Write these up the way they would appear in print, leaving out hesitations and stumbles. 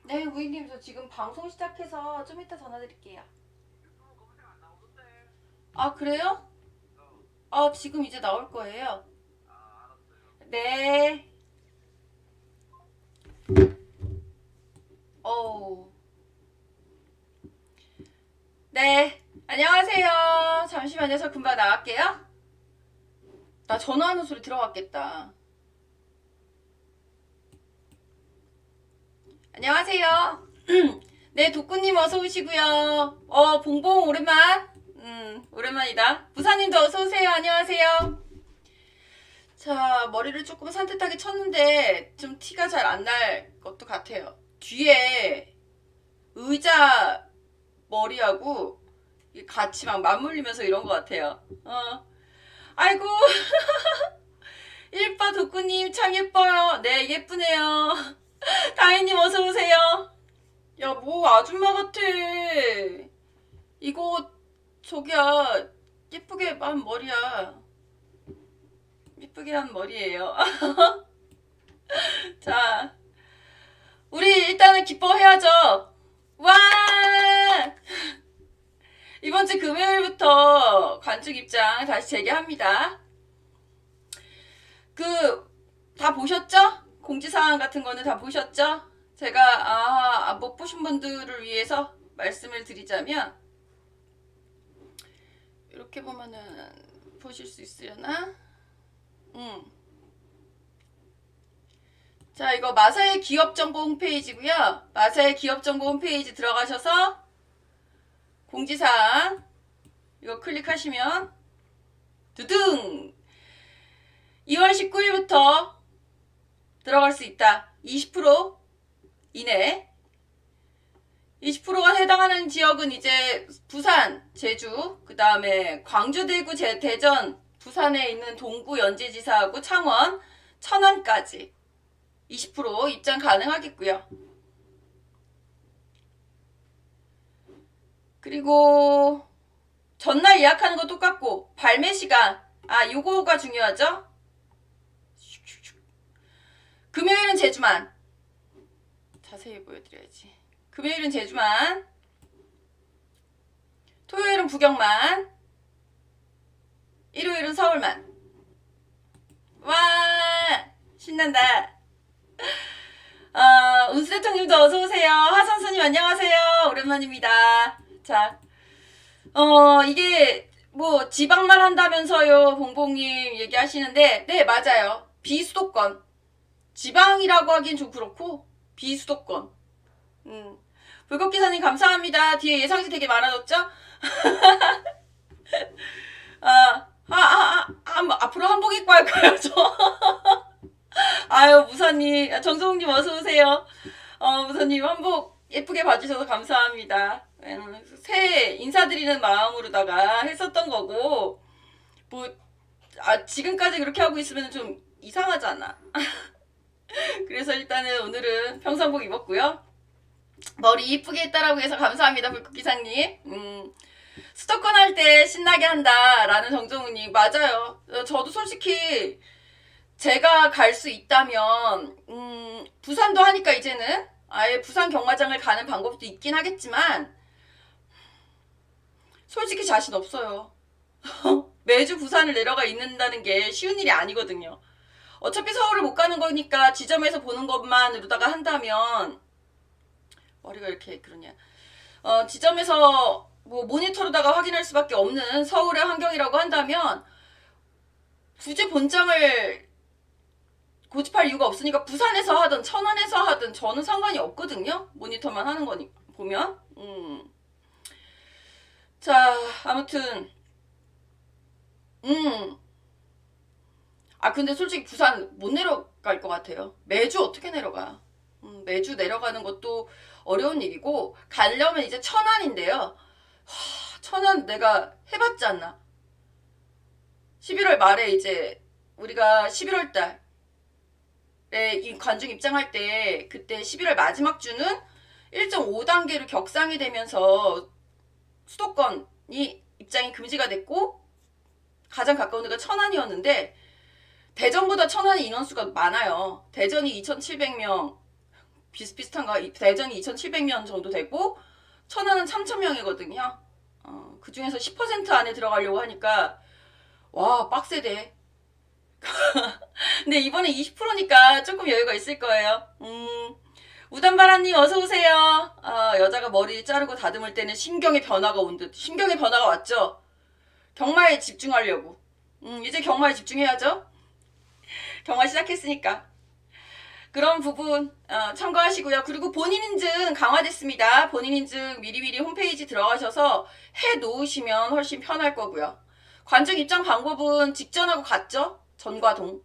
네, 고객님, 저 지금 방송 시작해서 좀 이따 전화 드릴게요. 아, 그래요? 아, 지금 이제 나올 거예요. 네. 어우. 네. 안녕하세요. 잠시만요. 저 금방 나갈게요. 나 전화하는 소리 들어갔겠다. 안녕하세요. 네, 독구님 어서 오시고요. 봉봉 오랜만. 오랜만이다. 부사님도 어서 오세요. 안녕하세요. 자, 머리를 조금 산뜻하게 쳤는데 좀 티가 잘 안 날 것도 같아요. 뒤에 의자 머리하고 같이 막 맞물리면서 이런 것 같아요. 아이고, 일빠 덕구님 참 예뻐요. 네, 예쁘네요. 다혜님 어서 오세요. 야, 뭐 아줌마 같아. 이거 저기야, 예쁘게 한 머리야. 예쁘게 한 머리예요. 자, 우리 일단은 기뻐해야죠. 와! 이번 주 금요일부터 관중 입장 다시 재개합니다. 다 보셨죠? 공지사항 같은 거는 다 보셨죠? 제가, 못 보신 분들을 위해서 말씀을 드리자면, 이렇게 보면은 보실 수 있으려나? 자, 이거 마사의 기업정보 홈페이지고요. 마사의 기업정보 홈페이지 들어가셔서 공지사항 이거 클릭하시면 두둥 2월 19일부터 들어갈 수 있다. 20% 이내 20%가 해당하는 지역은 이제 부산, 제주, 그 다음에 광주, 대구, 대전, 부산에 있는 동구 연제지사하고 창원, 천안까지 20% 입장 가능하겠고요. 그리고 전날 예약하는 거 똑같고 발매 시간 요거가 중요하죠. 금요일은 제주만 자세히 보여드려야지. 금요일은 제주만, 토요일은 부경만, 일요일은 서울만. 와, 신난다. 운수대통님도 어서오세요. 하선수님 안녕하세요. 오랜만입니다. 자, 이게 뭐 지방만 한다면서요. 봉봉님 얘기하시는데, 네, 맞아요. 비수도권. 지방이라고 하긴 좀 그렇고, 비수도권. 불꽃기사님 감사합니다. 뒤에 예상시 되게 많아졌죠? 앞으로 한복 입고 할까요, 저? 아유, 무사님, 정성욱님 어서오세요. 무사님 한복 예쁘게 봐주셔서 감사합니다. 새해 인사드리는 마음으로다가 했었던 거고, 지금까지 그렇게 하고 있으면 좀 이상하잖아. 그래서 일단은 오늘은 평상복 입었고요. 머리 이쁘게 했다라고 해서 감사합니다, 불꽃기사님. 수도권 할 때 신나게 한다라는 정정훈님 맞아요. 저도 솔직히 제가 갈 수 있다면 부산도 하니까 이제는 아예 부산 경마장을 가는 방법도 있긴 하겠지만 솔직히 자신 없어요. 매주 부산을 내려가 있는다는 게 쉬운 일이 아니거든요. 어차피 서울을 못 가는 거니까 지점에서 보는 것만으로다가 한다면 머리가 이렇게 그러냐. 지점에서 뭐 모니터로다가 확인할 수밖에 없는 서울의 환경이라고 한다면 굳이 본장을 고집할 이유가 없으니까 부산에서 하든 천안에서 하든 저는 상관이 없거든요. 모니터만 하는 거니 보면. 자, 아무튼 근데 솔직히 부산 못 내려갈 것 같아요. 매주 어떻게 내려가? 매주 내려가는 것도 어려운 일이고 가려면 이제 천안인데요. 천안 내가 해봤지 않나? 11월 말에 이제 우리가 11월 달에 이 관중 입장할 때 그때 11월 마지막 주는 1.5단계로 격상이 되면서 수도권이 입장이 금지가 됐고 가장 가까운 데가 천안이었는데 대전보다 천안이 인원수가 많아요. 대전이 2,700명, 비슷비슷한가? 대전이 2,700명 정도 되고 천안은 3,000명이거든요. 그 중에서 10% 안에 들어가려고 하니까 와 빡세대. 근데 이번에 20%니까 조금 여유가 있을 거예요. 우단바라님 어서오세요. 여자가 머리 자르고 다듬을 때는 심경의 변화가 온 듯. 심경의 변화가 왔죠? 경마에 집중하려고. 이제 경마에 집중해야죠. 경마 시작했으니까. 그런 부분 참고하시고요. 그리고 본인 인증 강화됐습니다. 본인 인증 미리미리 홈페이지 들어가셔서 해 놓으시면 훨씬 편할 거고요. 관중 입장 방법은 직전하고 같죠? 전과 동.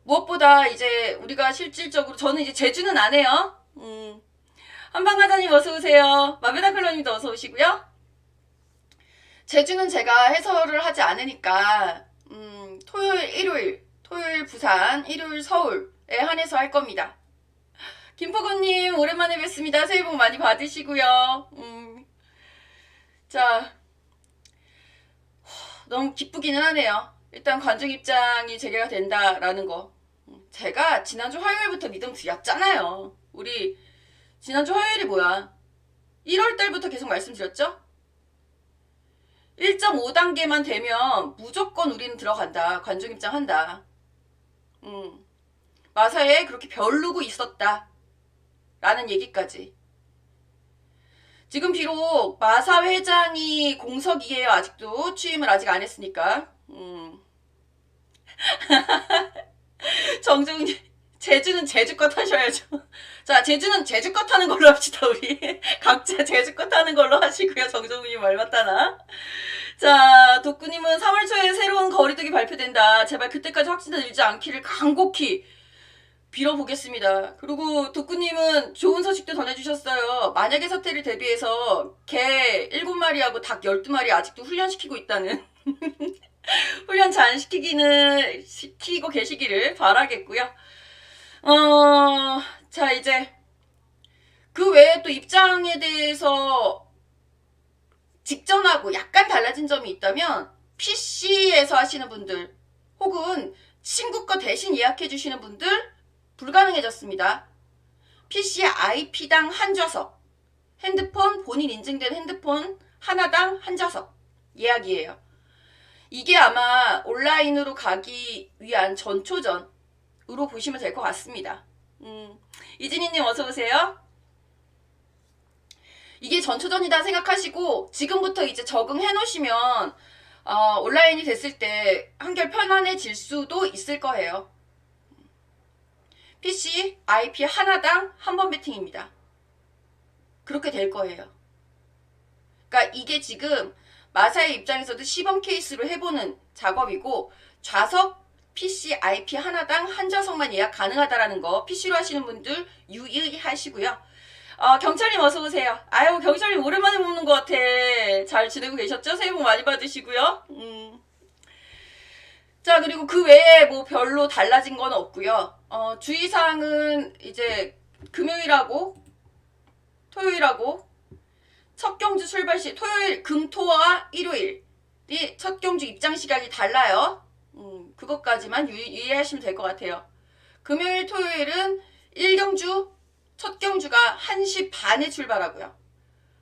무엇보다 이제 우리가 실질적으로 저는 이제 제주는 안 해요. 한방가자님 어서 오세요. 마베다클로님도 어서 오시고요. 제주는 제가 해설을 하지 않으니까 토요일, 일요일, 토요일 부산, 일요일 서울에 한해서 할 겁니다. 김포근님 오랜만에 뵙습니다. 새해 복 많이 받으시고요. 자, 너무 기쁘기는 하네요. 일단 관중 입장이 재개가 된다라는 거. 제가 지난주 화요일부터 믿음 드렸잖아요. 우리 지난주 화요일이 뭐야? 1월달부터 계속 말씀드렸죠? 1.5단계만 되면 무조건 우리는 들어간다. 관중 입장한다. 마사에 그렇게 별르고 있었다. 라는 얘기까지. 지금 비록 마사 회장이 공석이에요. 아직도 취임을 아직 안 했으니까. 정중님 제주는 제주껏 하셔야죠. 자, 제주는 제주껏 하는 걸로 합시다. 우리 각자 제주껏 하는 걸로 하시고요. 정정훈님 말 맞다나. 자, 독구님은 3월 초에 새로운 거리두기 발표된다. 제발 그때까지 확진자 늘지 않기를 간곡히 빌어보겠습니다. 그리고 독구님은 좋은 소식도 전해주셨어요. 만약의 사태를 대비해서 개 7마리하고 닭 12마리 아직도 훈련시키고 있다는. 훈련 잘 시키고 계시기를 바라겠고요. 자, 이제 그 외에 또 입장에 대해서 직전하고 약간 달라진 점이 있다면 PC에서 하시는 분들 혹은 친구 거 대신 예약해 주시는 분들 불가능해졌습니다. PC IP당 한 좌석, 핸드폰 본인 인증된 핸드폰 하나당 한 좌석 예약이에요. 이게 아마 온라인으로 가기 위한 전초전으로 보시면 될 것 같습니다. 이진희님 어서오세요. 이게 전초전이다 생각하시고 지금부터 이제 적응해 놓으시면 온라인이 됐을 때 한결 편안해질 수도 있을 거예요. PC, IP 하나당 한 번 배팅입니다. 그렇게 될 거예요. 그러니까 이게 지금 마사의 입장에서도 시범 케이스로 해보는 작업이고 좌석 PC, IP 하나당 한 좌석만 예약 가능하다라는 거 PC로 하시는 분들 유의하시고요. 경찰님 어서오세요. 아유 경찰님 오랜만에 보는 것 같아. 잘 지내고 계셨죠? 새해 복 많이 받으시고요. 자, 그리고 그 외에 뭐 별로 달라진 건 없고요. 주의사항은 이제 금요일하고 토요일하고 첫 경주 출발 시 토요일, 금토와 일요일이 첫 경주 입장 시각이 달라요. 그것까지만 유의하시면 될 것 같아요. 금요일, 토요일은 1경주 첫 경주가 1시 반에 출발하고요.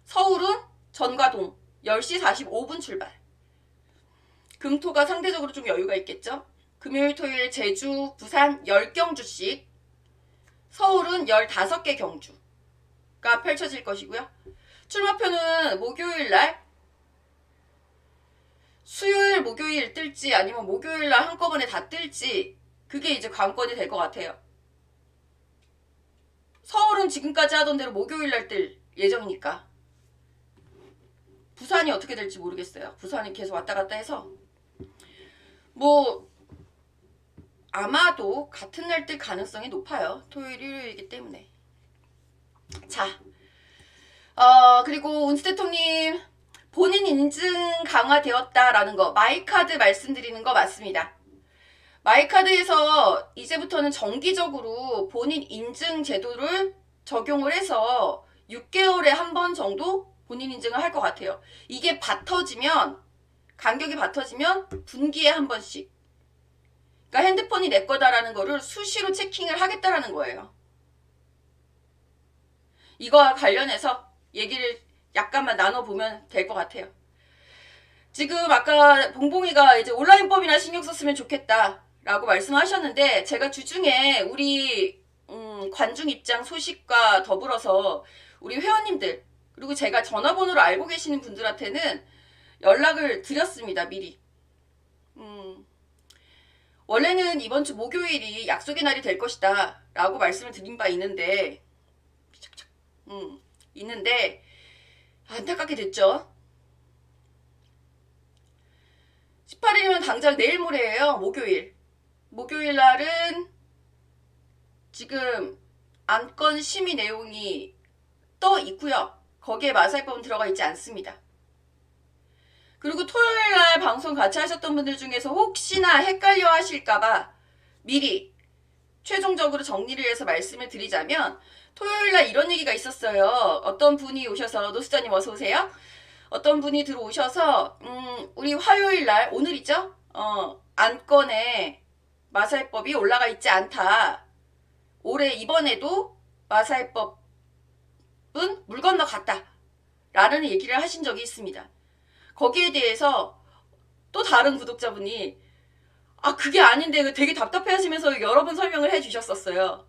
서울은 전과동 10시 45분 출발. 금토가 상대적으로 좀 여유가 있겠죠. 금요일, 토요일 제주, 부산 10경주씩 서울은 15개 경주가 펼쳐질 것이고요. 출마표는 목요일날 수요일, 목요일 뜰지 아니면 목요일날 한꺼번에 다 뜰지 그게 이제 관건이 될 것 같아요. 서울은 지금까지 하던 대로 목요일날 뜰 예정이니까 부산이 어떻게 될지 모르겠어요. 부산이 계속 왔다 갔다 해서 뭐 아마도 같은 날 뜰 가능성이 높아요. 토요일, 일요일이기 때문에. 자, 그리고 운스대통님 본인 인증 강화되었다라는 거 마이카드 말씀드리는 거 맞습니다. 마이카드에서 이제부터는 정기적으로 본인 인증 제도를 적용을 해서 6개월에 한 번 정도 본인 인증을 할 것 같아요. 이게 간격이 바터지면 분기에 한 번씩. 그러니까 핸드폰이 내 거다라는 거를 수시로 체킹을 하겠다라는 거예요. 이거와 관련해서 얘기를 약간만 나눠보면 될 것 같아요. 지금 아까 봉봉이가 이제 온라인법이나 신경 썼으면 좋겠다 라고 말씀하셨는데, 제가 주중에 우리 관중 입장 소식과 더불어서 우리 회원님들, 그리고 제가 전화번호를 알고 계시는 분들한테는 연락을 드렸습니다. 미리. 원래는 이번 주 목요일이 약속의 날이 될 것이다 라고 말씀을 드린 바 있는데, 안타깝게 됐죠. 18일이면 당장 내일 모레예요. 목요일 날은 지금 안건 심의 내용이 떠 있고요. 거기에 마사회법은 들어가 있지 않습니다. 그리고 토요일날 방송 같이 하셨던 분들 중에서 혹시나 헷갈려 하실까봐 미리 최종적으로 정리를 해서 말씀을 드리자면, 토요일날 이런 얘기가 있었어요. 어떤 분이 오셔서, 노수자님 어서오세요. 어떤 분이 들어오셔서 우리 화요일날, 오늘이죠? 안건에 마사회법이 올라가 있지 않다. 올해 이번에도 마사회법은 물 건너갔다 라는 얘기를 하신 적이 있습니다. 거기에 대해서 또 다른 구독자분이 그게 아닌데 되게 답답해 하시면서 여러 번 설명을 해 주셨었어요.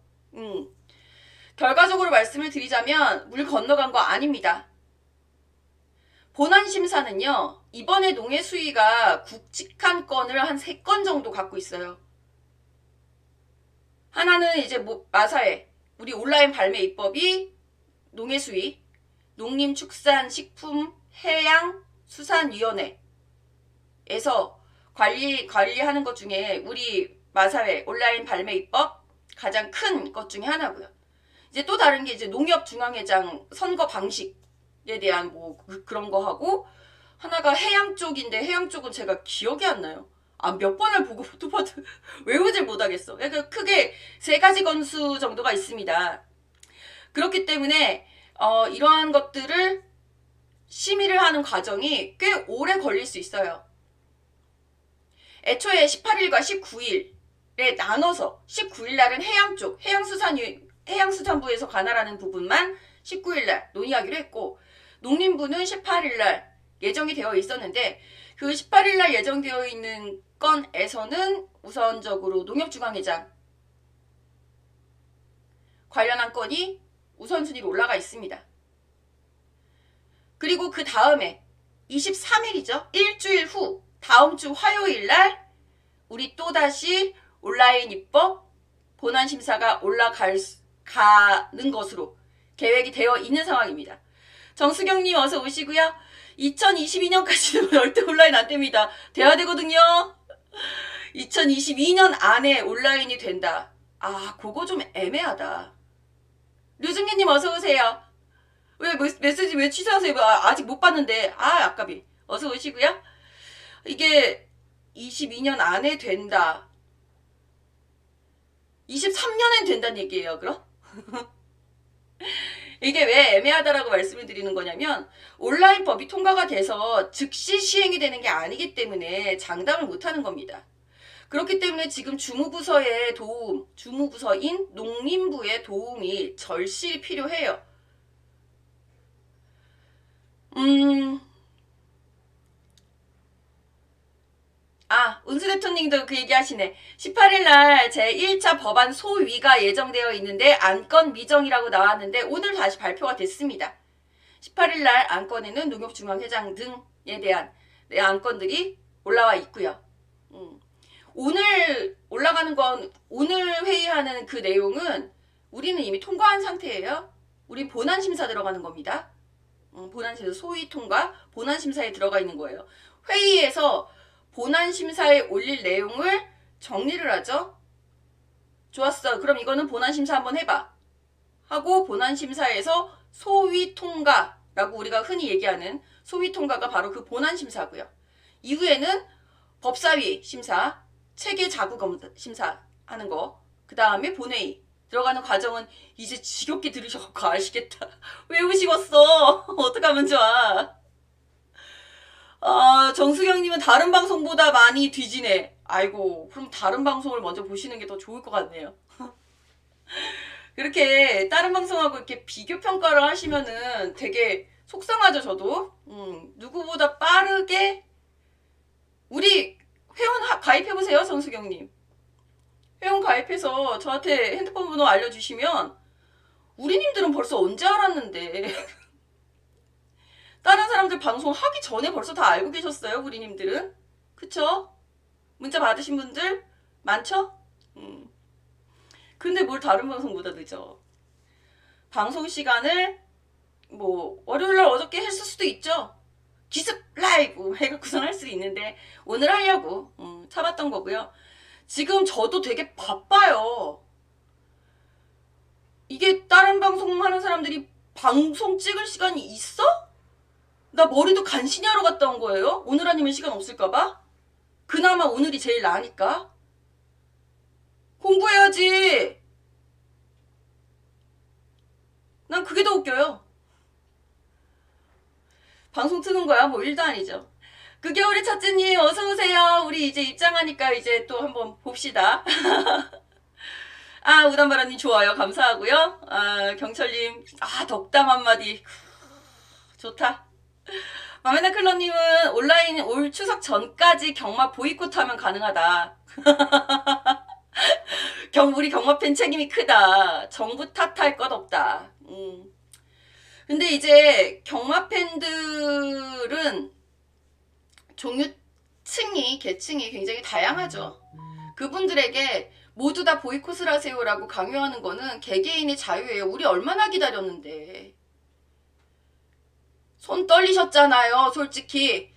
결과적으로 말씀을 드리자면 물 건너간 거 아닙니다. 본안심사는요, 이번에 농해 수위가 굵직한 건을 한 3건 정도 갖고 있어요. 하나는 이제 마사회, 우리 온라인 발매 입법이 농해 수위, 농림축산식품해양수산위원회에서 관리하는 것 중에 우리 마사회 온라인 발매 입법 가장 큰 것 중에 하나고요. 이제 또 다른 게 이제 농협중앙회장 선거 방식에 대한 그런 거 하고, 하나가 해양 쪽인데 해양 쪽은 제가 기억이 안 나요. 몇 번을 보고 또 봐도 외우질 못하겠어. 그러니까 크게 3가지 건수 정도가 있습니다. 그렇기 때문에 이러한 것들을 심의를 하는 과정이 꽤 오래 걸릴 수 있어요. 애초에 18일과 19일에 나눠서 19일 날은 해양 쪽, 해양수산부에서 관할하는 부분만 19일 날 논의하기로 했고, 농림부는 18일 날 예정이 되어 있었는데, 그 18일 날 예정되어 있는 건에서는 우선적으로 농협중앙회장 관련한 건이 우선순위로 올라가 있습니다. 그리고 그 다음에 23일이죠. 일주일 후 다음 주 화요일 날 우리 또다시 온라인 입법 본안심사가 올라가는 것으로 계획이 되어 있는 상황입니다. 정수경님 어서 오시고요. 2022년까지는 절대 온라인 안 됩니다. 돼야 되거든요. 2022년 안에 온라인이 된다. 그거 좀 애매하다. 류승기님 어서 오세요. 왜 메시지 왜 취소하세요? 아직 못 봤는데. 아깝이. 어서 오시고요. 이게 22년 안에 된다. 23년엔 된다는 얘기예요, 그럼? 이게 왜 애매하다라고 말씀을 드리는 거냐면, 온라인 법이 통과가 돼서 즉시 시행이 되는 게 아니기 때문에 장담을 못하는 겁니다. 그렇기 때문에 지금 주무부서의 도움, 주무부서인 농림부의 도움이 절실히 필요해요. 운수 대통령도 그 얘기 하시네. 18일날 제1차 법안 소위가 예정되어 있는데 안건 미정이라고 나왔는데 오늘 다시 발표가 됐습니다. 18일날 안건에는 농협중앙회장 등에 대한 안건들이 올라와 있고요. 오늘 올라가는 건, 오늘 회의하는 그 내용은 우리는 이미 통과한 상태예요. 우린 본안심사 들어가는 겁니다. 본안심사 소위 통과, 본안심사에 들어가 있는 거예요. 회의에서 본안심사에 올릴 내용을 정리를 하죠. 좋았어. 그럼 이거는 본안심사 한번 해봐. 하고 본안심사에서 소위 통과라고 우리가 흔히 얘기하는 소위 통과가 바로 그 본안심사고요. 이후에는 법사위 심사, 체계자구 심사 하는 거, 그 다음에 본회의 들어가는 과정은 이제 지겹게 들으셔서 아시겠다. 외우시겠어. 어떡하면 좋아. 정수경님은 다른 방송보다 많이 뒤지네. 아이고, 그럼 다른 방송을 먼저 보시는 게 더 좋을 것 같네요. 그렇게 다른 방송하고 이렇게 비교 평가를 하시면은 되게 속상하죠, 저도. 누구보다 빠르게 우리 회원 가입해보세요, 정수경님. 회원 가입해서 저한테 핸드폰 번호 알려주시면 우리님들은 벌써 언제 알았는데 다른 사람들 방송 하기 전에 벌써 다 알고 계셨어요, 우리님들은. 그쵸? 문자 받으신 분들 많죠? 근데 뭘 다른 방송보다 늦어. 방송 시간을 뭐 월요일날 어저께 했을 수도 있죠. 기습 라이브 해갖고선 할 수 있는데 오늘 하려고 참았던 거고요. 지금 저도 되게 바빠요. 이게 다른 방송 하는 사람들이 방송 찍을 시간이 있어? 나 머리도 간신히 하러 갔다 온 거예요. 오늘 아니면 시간 없을까봐. 그나마 오늘이 제일 나으니까. 공부해야지. 난 그게 더 웃겨요. 방송 트는 거야 뭐 일도 아니죠. 그 겨울의 첫째님 어서오세요. 우리 이제 입장하니까 이제 또 한번 봅시다. 아 우담바라님 좋아요. 감사하고요. 아 경철님 아 덕담 한마디 좋다. 마메나 클럽님은 온라인 올 추석 전까지 경마 보이콧 하면 가능하다. 우리 경마 팬 책임이 크다. 정부 탓할 것 없다. 근데 이제 경마 팬들은 계층이 굉장히 다양하죠. 그분들에게 모두 다 보이콧을 하세요라고 강요하는 거는 개개인의 자유예요. 우리 얼마나 기다렸는데. 손 떨리셨잖아요, 솔직히.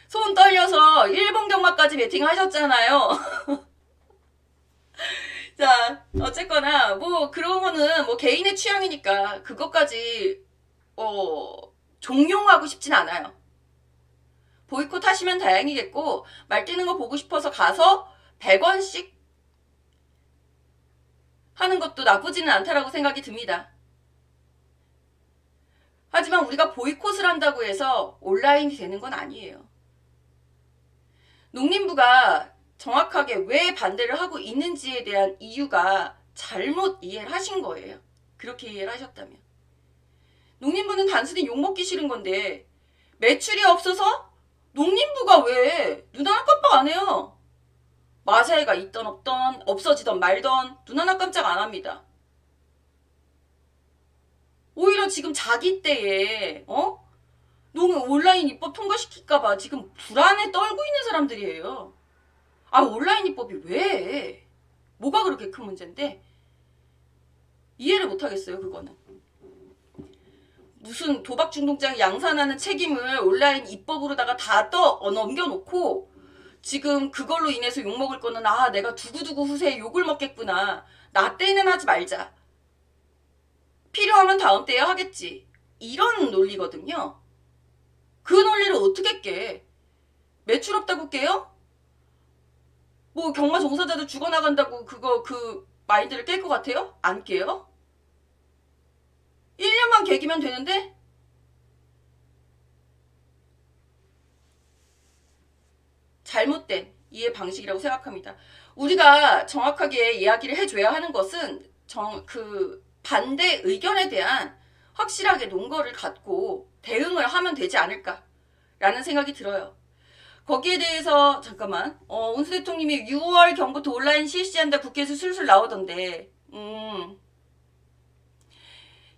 손 떨려서 일본 경마까지 베팅 하셨잖아요. 자, 어쨌거나 뭐 그런 거는 뭐 개인의 취향이니까 그것까지 종용하고 싶진 않아요. 보이콧 하시면 다행이겠고 말 뛰는 거 보고 싶어서 가서 100원씩 하는 것도 나쁘지는 않다라고 생각이 듭니다. 하지만 우리가 보이콧을 한다고 해서 온라인이 되는 건 아니에요. 농림부가 정확하게 왜 반대를 하고 있는지에 대한 이유가 잘못 이해를 하신 거예요. 그렇게 이해를 하셨다면. 농림부는 단순히 욕먹기 싫은 건데 매출이 없어서 농림부가 왜 눈 하나 깜빡 안 해요. 마사회가 있던 없던 없어지던 말던 눈 하나 깜짝 안 합니다. 오히려 지금 자기 때에 온라인 입법 통과시킬까봐 지금 불안에 떨고 있는 사람들이에요. 아 온라인 입법이 왜? 뭐가 그렇게 큰 문제인데? 이해를 못하겠어요 그거는. 무슨 도박 중독자 양산하는 책임을 온라인 입법으로다가 다 넘겨놓고 지금 그걸로 인해서 욕먹을 거는 아 내가 두고두고 후세에 욕을 먹겠구나. 나 때는 하지 말자. 필요하면 다음 때에 하겠지. 이런 논리거든요. 그 논리를 어떻게 깨? 매출 없다고 깨요? 뭐 경마 종사자들 죽어나간다고 그 마인드를 깰 것 같아요? 안 깨요? 1년만 개기면 되는데? 잘못된 이해 방식이라고 생각합니다. 우리가 정확하게 이야기를 해줘야 하는 것은 반대 의견에 대한 확실하게 논거를 갖고 대응을 하면 되지 않을까라는 생각이 들어요. 거기에 대해서 잠깐만 온수 대통령이 6월 경부터 온라인 실시한다 국회에서 술술 나오던데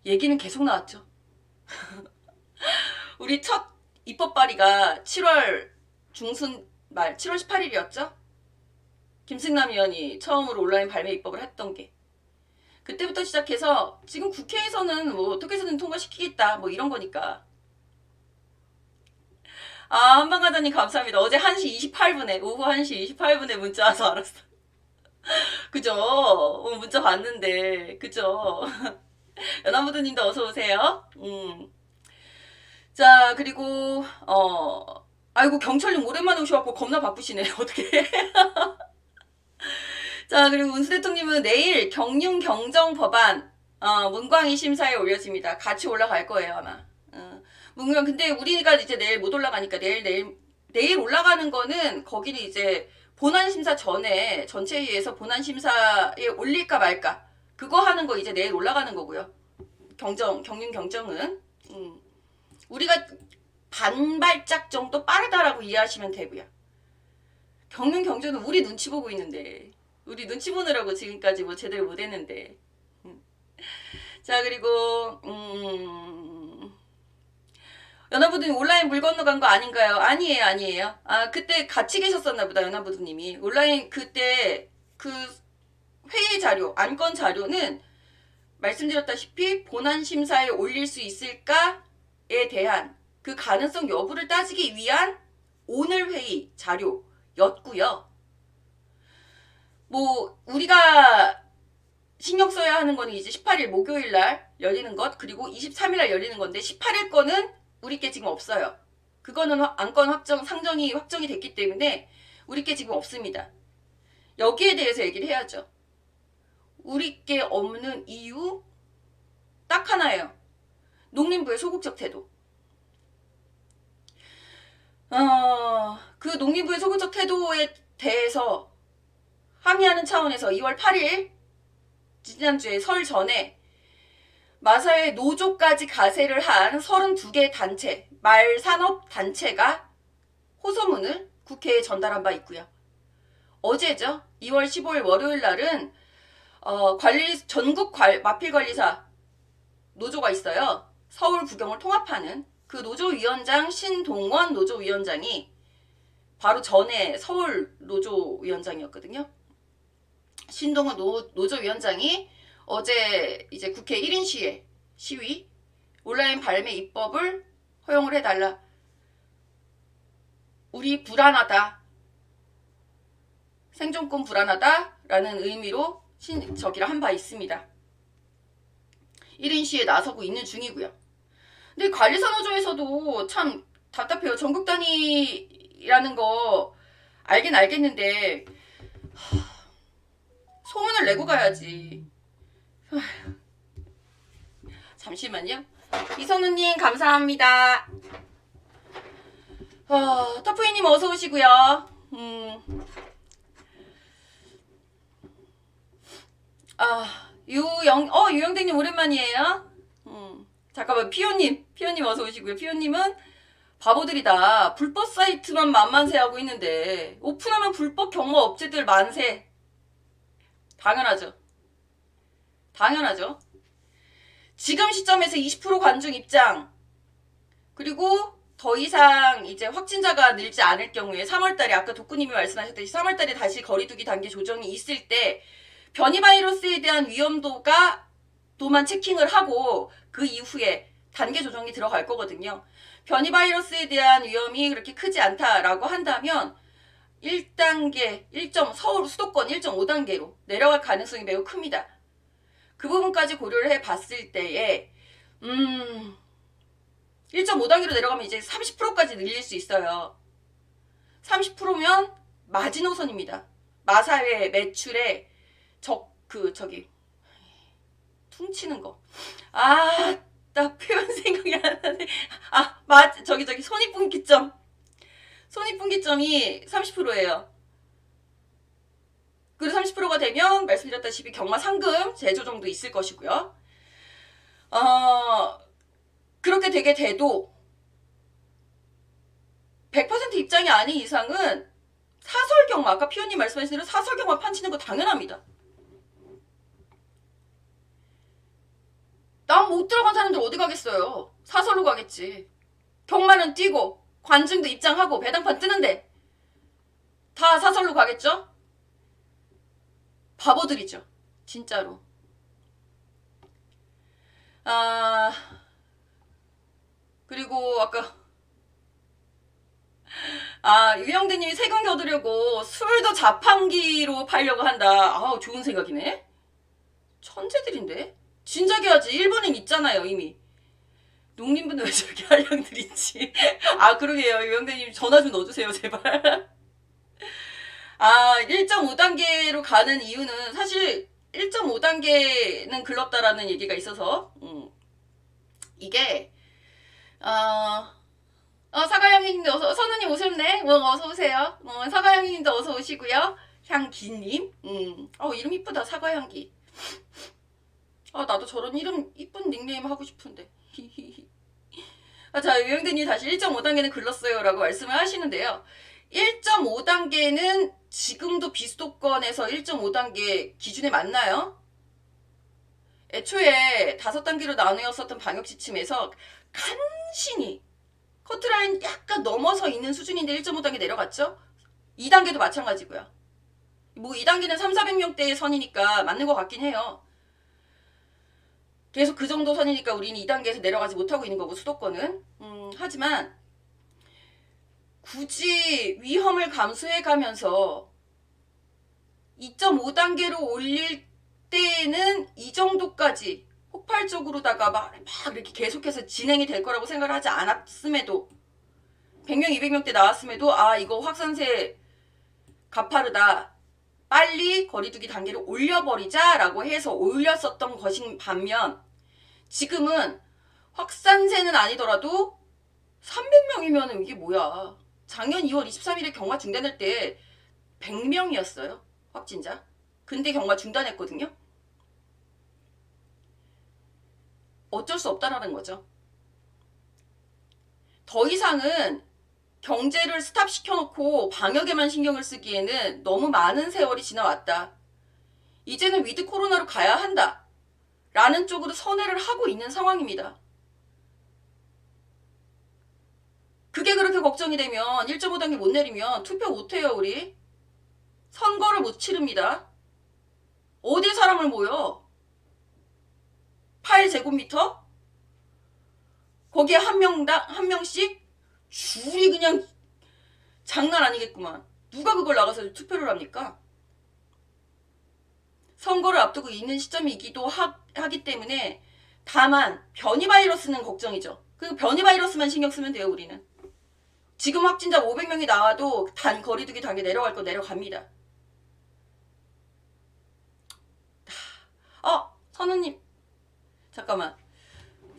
얘기는 계속 나왔죠. 우리 첫 입법 발의가 7월 중순 말 7월 18일이었죠. 김승남 의원이 처음으로 온라인 발매 입법을 했던 게 그때부터 시작해서 지금 국회에서는 뭐 어떻게 해서든 통과시키겠다 뭐 이런 거니까. 아 한방가자님 감사합니다. 어제 1시 28분에 오후 1시 28분에 문자 와서 알았어. 그죠? 문자 봤는데 그죠? 연합무드님도 어서 오세요. 자 그리고 아이고 경철님 오랜만에 오셔갖고 겁나 바쁘시네. 어떻게? 자 그리고 운수 대통령님은 내일 경륜 경정 법안 문광희 심사에 올려집니다. 같이 올라갈 거예요 아마. 문광 근데 우리가 이제 내일 못 올라가니까 내일 올라가는 거는 거기는 이제 본안 심사 전에 전체회의에서 본안 심사에 올릴까 말까 그거 하는 거 이제 내일 올라가는 거고요. 경륜 경정은 우리가 반발짝 정도 빠르다라고 이해하시면 되고요. 경륜 경정은 우리 눈치 보고 있는데, 우리 눈치 보느라고 지금까지 뭐 제대로 못했는데. 자, 그리고 연하부두님 온라인 물 건너간 거 아닌가요? 아니에요. 아, 그때 같이 계셨었나 보다, 연하부두님이. 온라인 그때 그 회의 자료, 안건 자료는 말씀드렸다시피 본안심사에 올릴 수 있을까에 대한 그 가능성 여부를 따지기 위한 오늘 회의 자료였고요. 뭐 우리가 신경 써야 하는 거는 이제 18일 목요일 날 열리는 것, 그리고 23일 날 열리는 건데 18일 거는 우리께 지금 없어요. 그거는 안건 상정이 확정이 됐기 때문에 우리께 지금 없습니다. 여기에 대해서 얘기를 해야죠. 우리께 없는 이유 딱 하나예요. 농림부의 소극적 태도. 그 농림부의 소극적 태도에 대해서 항의하는 차원에서 2월 8일 지난주에 설 전에 마사회 노조까지 가세를 한 32개 단체, 말산업단체가 호소문을 국회에 전달한 바 있고요. 어제죠. 2월 15일 월요일 날은 전국 마필관리사 노조가 있어요. 서울 부경을 통합하는 그 노조위원장 신동원 노조위원장이 바로 전에 서울 노조위원장이었거든요. 신동원 노조위원장이 어제 이제 국회 1인 시위 온라인 발매 입법을 허용을 해달라. 우리 불안하다. 생존권 불안하다라는 의미로 저기를 한 바 있습니다. 1인 시위에 나서고 있는 중이고요. 근데 관리사노조에서도 참 답답해요. 전국 단위라는 거 알긴 알겠는데 소문을 내고 가야지. 잠시만요. 이선우님 감사합니다. 터프이님 어서 오시고요. 유영댕님 오랜만이에요. 잠깐만, 피오님 어서 오시고요. 피오님은 바보들이다. 불법 사이트만 만만세하고 있는데 오픈하면 불법 경마 업체들 만세. 당연하죠. 지금 시점에서 20% 관중 입장, 그리고 더 이상 이제 확진자가 늘지 않을 경우에 3월달에 아까 독구님이 말씀하셨듯이 3월달에 다시 거리두기 단계 조정이 있을 때 변이 바이러스에 대한 위험도만 체킹을 하고 그 이후에 단계 조정이 들어갈 거거든요. 변이 바이러스에 대한 위험이 그렇게 크지 않다라고 한다면 1단계, 서울 수도권 1.5단계로 내려갈 가능성이 매우 큽니다. 그 부분까지 고려를 해봤을 때에 1.5단계로 내려가면 이제 30%까지 늘릴 수 있어요. 30%면 마지노선입니다. 마사회 매출에 퉁치는 거. 나 표현 생각이 안 나네. 손익분기점이 30%예요. 그리고 30%가 되면 말씀드렸다시피 경마 상금 재조정도 있을 것이고요. 그렇게 되게 돼도 100% 입장이 아닌 이상은 사설경마, 아까 피오님 말씀하신 대로 사설경마 판치는 거 당연합니다. 난 못 들어간 사람들 어디 가겠어요. 사설로 가겠지. 경마는 뛰고 관중도 입장하고 배당판 뜨는데 다 사설로 가겠죠? 바보들이죠. 진짜로. 그리고 아까 유영대님이 세금 겨두려고 술도 자판기로 팔려고 한다. 좋은 생각이네. 천재들인데? 진작에 하지. 일본인 있잖아요 이미. 농림부는 왜 저렇게 한량들 있지? 그러게요. 유영대님 전화 좀 넣어주세요 제발. 1.5단계로 가는 이유는 사실 1.5단계는 글렀다라는 얘기가 있어서 이게 사과향기님도 선우님 오셨네. 어서 오세요. 사과향기님도 어서 오시고요. 향기님. 이름 이쁘다. 사과향기. 아, 나도 저런 이름 이쁜 닉네임 하고 싶은데. 아, 자, 유영대님 다시 1.5단계는 글렀어요 라고 말씀을 하시는데요. 1.5단계는 지금도 비수도권에서 1.5단계 기준에 맞나요? 애초에 5단계로 나누었었던 방역지침에서 간신히 커트라인 약간 넘어서 있는 수준인데 1.5단계 내려갔죠? 2단계도 마찬가지고요. 뭐 2단계는 3,400명대의 선이니까 맞는 것 같긴 해요. 계속 그 정도 선이니까 우리는 2단계에서 내려가지 못하고 있는 거고, 수도권은. 하지만 굳이 위험을 감수해 가면서 2.5단계로 올릴 때에는 이 정도까지 폭발적으로다가 막 이렇게 계속해서 진행이 될 거라고 생각을 하지 않았음에도, 100명, 200명대 나왔음에도 아, 이거 확산세 가파르다, 빨리 거리두기 단계를 올려버리자라고 해서 올렸었던 것인 반면, 지금은 확산세는 아니더라도 300명이면 이게 뭐야. 작년 2월 23일에 경과 중단할 때 100명이었어요. 확진자. 근데 경과 중단했거든요. 어쩔 수 없다라는 거죠. 더 이상은 경제를 스탑시켜놓고 방역에만 신경을 쓰기에는 너무 많은 세월이 지나왔다. 이제는 위드 코로나로 가야 한다. 라는 쪽으로 선회를 하고 있는 상황입니다. 그게 그렇게 걱정이 되면 1.5단계 못 내리면 투표 못해요, 우리. 선거를 못 치릅니다. 어디에 사람을 모여? 8제곱미터? 거기에 한 명씩 줄이 그냥 장난 아니겠구만. 누가 그걸 나가서 투표를 합니까? 선거를 앞두고 있는 시점이기도 하기 때문에, 다만 변이 바이러스는 걱정이죠. 그 변이 바이러스만 신경 쓰면 돼요, 우리는. 지금 확진자 500명이 나와도 단 거리두기 단계 내려갈 거 내려갑니다. 선우님, 잠깐만.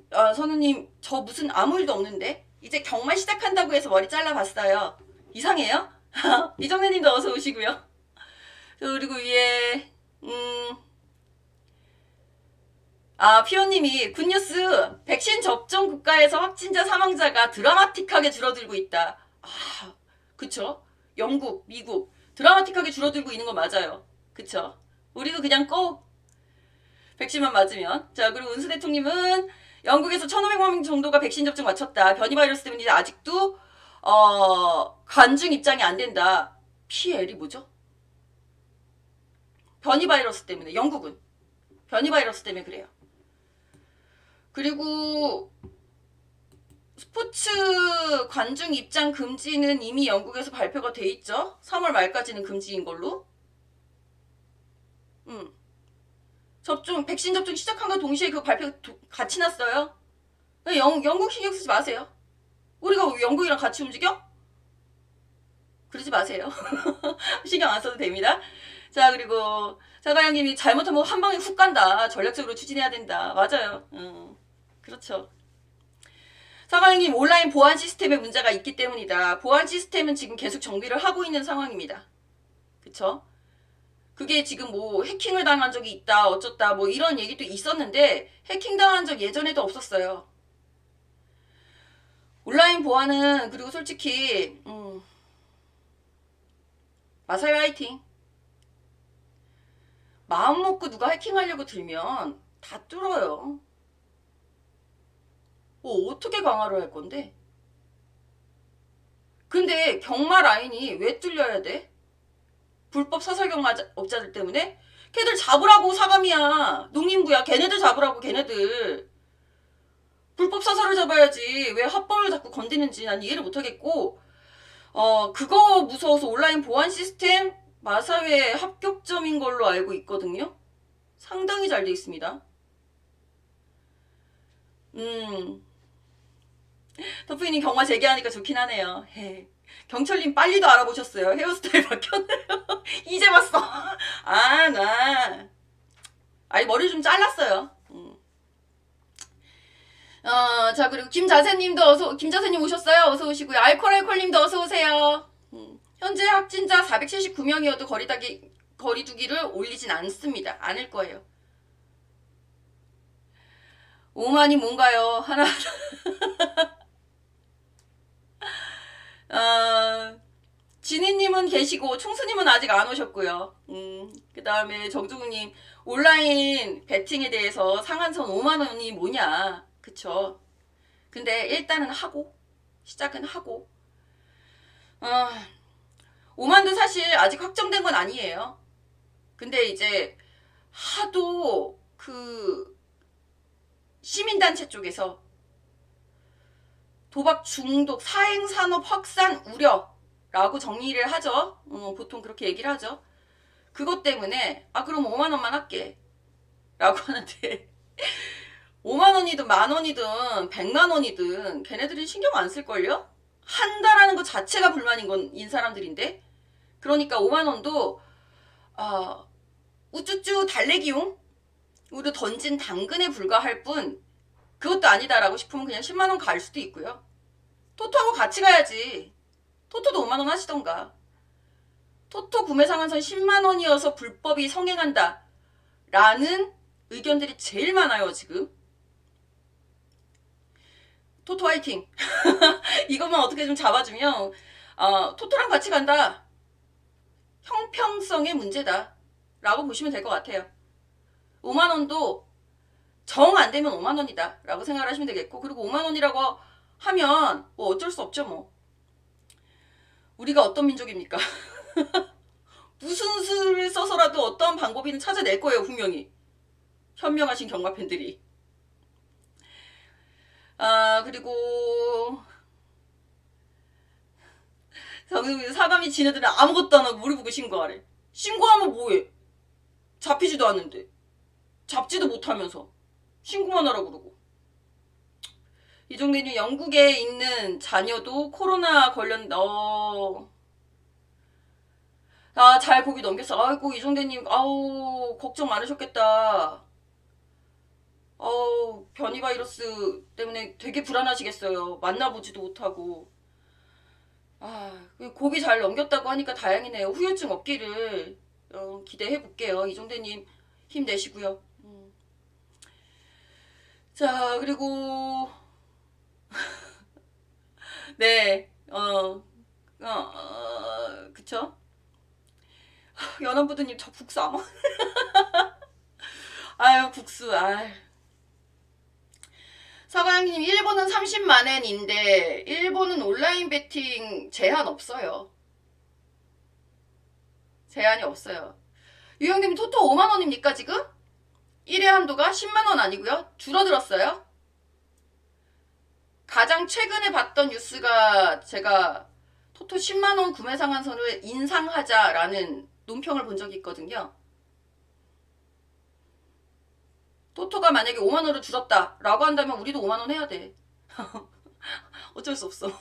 선우님, 저 무슨 아무 일도 없는데? 이제 경마 시작한다고 해서 머리 잘라봤어요. 이상해요? 이정혜님도 어서 오시고요. 그리고 위에 피오님이 굿뉴스, 백신 접종 국가에서 확진자 사망자가 드라마틱하게 줄어들고 있다. 그쵸? 영국, 미국 드라마틱하게 줄어들고 있는 거 맞아요. 그쵸? 우리도 그냥 백신만 맞으면. 자, 그리고 은수 대통령님은 영국에서 1,500만 명 정도가 백신 접종 마쳤다. 변이 바이러스 때문에 아직도 관중 입장이 안 된다. PL이 뭐죠? 변이 바이러스 때문에. 영국은 변이 바이러스 때문에 그래요. 그리고 스포츠 관중 입장 금지는 이미 영국에서 발표가 돼 있죠. 3월 말까지는 금지인 걸로. 백신 접종 시작한과 동시에 그 발표 같이 났어요. 영국 신경 쓰지 마세요. 우리가 영국이랑 같이 움직여? 그러지 마세요. 신경 안 써도 됩니다. 자, 그리고 사가영님이 잘못하면 한 방에 훅 간다. 전략적으로 추진해야 된다. 맞아요. 그렇죠. 사가영님, 온라인 보안 시스템에 문제가 있기 때문이다. 보안 시스템은 지금 계속 정비를 하고 있는 상황입니다. 그쵸? 그게 지금 뭐 해킹을 당한 적이 있다, 어쩌다, 뭐 이런 얘기도 있었는데, 해킹 당한 적 예전에도 없었어요. 온라인 보안은, 그리고 솔직히 마사요 화이팅. 마음 먹고 누가 해킹하려고 들면 다 뚫어요. 어떻게 강화를 할 건데? 근데 경마 라인이 왜 뚫려야 돼? 불법 사설 경마업자들 때문에? 걔들 잡으라고. 사감이야. 농림부야. 걔네들 잡으라고. 걔네들. 불법 사설을 잡아야지. 왜 합법을 자꾸 건드는지 난 이해를 못하겠고, 그거 무서워서 온라인 보안 시스템 마사회 합격점인 걸로 알고 있거든요. 상당히 잘 돼 있습니다. 터프이님 경마 재개하니까 좋긴 하네요. 경철님 빨리도 알아보셨어요. 헤어스타일 바뀌었네요. 이제 봤어. 아니 머리 좀 잘랐어요. 자, 그리고 김자세님 오셨어요. 어서 오시고요. 알콜님도 어서 오세요. 현재 확진자 479명이어도 거리두기를 올리진 않습니다. 않을 거예요. 5만이 뭔가요? 하나. 진희님은 계시고 충수님은 아직 안 오셨고요. 그 다음에 정종님 온라인 베팅에 대해서 상한선 5만원이 뭐냐. 그쵸. 근데 일단은 하고 시작은 하고 5만도 사실 아직 확정된 건 아니에요. 근데 이제 하도 그 시민단체 쪽에서 도박 중독 사행산업 확산 우려라고 정리를 하죠. 보통 그렇게 얘기를 하죠. 그것 때문에 그럼 5만원만 할게 라고 하는데 5만원이든 만원이든 100만원이든 걔네들이 신경 안 쓸걸요? 한다라는 것 자체가 불만인 건 사람들인데 그러니까 5만원도 우쭈쭈 달래기용으로 던진 당근에 불과할 뿐 그것도 아니다라고 싶으면 그냥 10만원 갈 수도 있고요. 토토하고 같이 가야지. 토토도 5만원 하시던가. 토토 구매 상한선 10만원이어서 불법이 성행한다 라는 의견들이 제일 많아요 지금. 토토 화이팅. 이것만 어떻게 좀 잡아주면 토토랑 같이 간다. 형평성의 문제다 라고 보시면 될 것 같아요. 5만원도 정 안되면 5만원이다 라고 생각을 하시면 되겠고, 그리고 5만원이라고 하면 뭐 어쩔 수 없죠. 뭐 우리가 어떤 민족입니까? 무슨 수를 써서라도 어떤 방법이든 찾아낼 거예요. 분명히 현명하신 경마팬들이. 그리고 사감이 지네들은 아무것도 안 하고 우리 보고 신고하래. 신고하면 뭐해? 잡히지도 않는데. 잡지도 못하면서 신고만 하라고 그러고. 이종대님 영국에 있는 자녀도 코로나 잘 고비 넘겼어. 아이고 이종대님 걱정 많으셨겠다. 변이 바이러스 때문에 되게 불안하시겠어요. 만나보지도 못하고. 고비 잘 넘겼다고 하니까 다행이네요. 후유증 없기를 기대해 볼게요. 이종대님 힘내시고요. 자, 그리고 네, 그쵸? 연합부두님 저 국수 안 먹. 아유 국수. 사과양님 일본은 30만엔인데 일본은 온라인 베팅 제한 없어요. 제한이 없어요. 유형님 토토 5만원입니까 지금? 1회 한도가 10만원 아니고요. 줄어들었어요. 가장 최근에 봤던 뉴스가 제가 토토 10만원 구매 상한선을 인상하자라는 논평을 본 적이 있거든요. 토토가 만약에 5만원으로 줄었다라고 한다면 우리도 5만원 해야 돼. 어쩔 수 없어.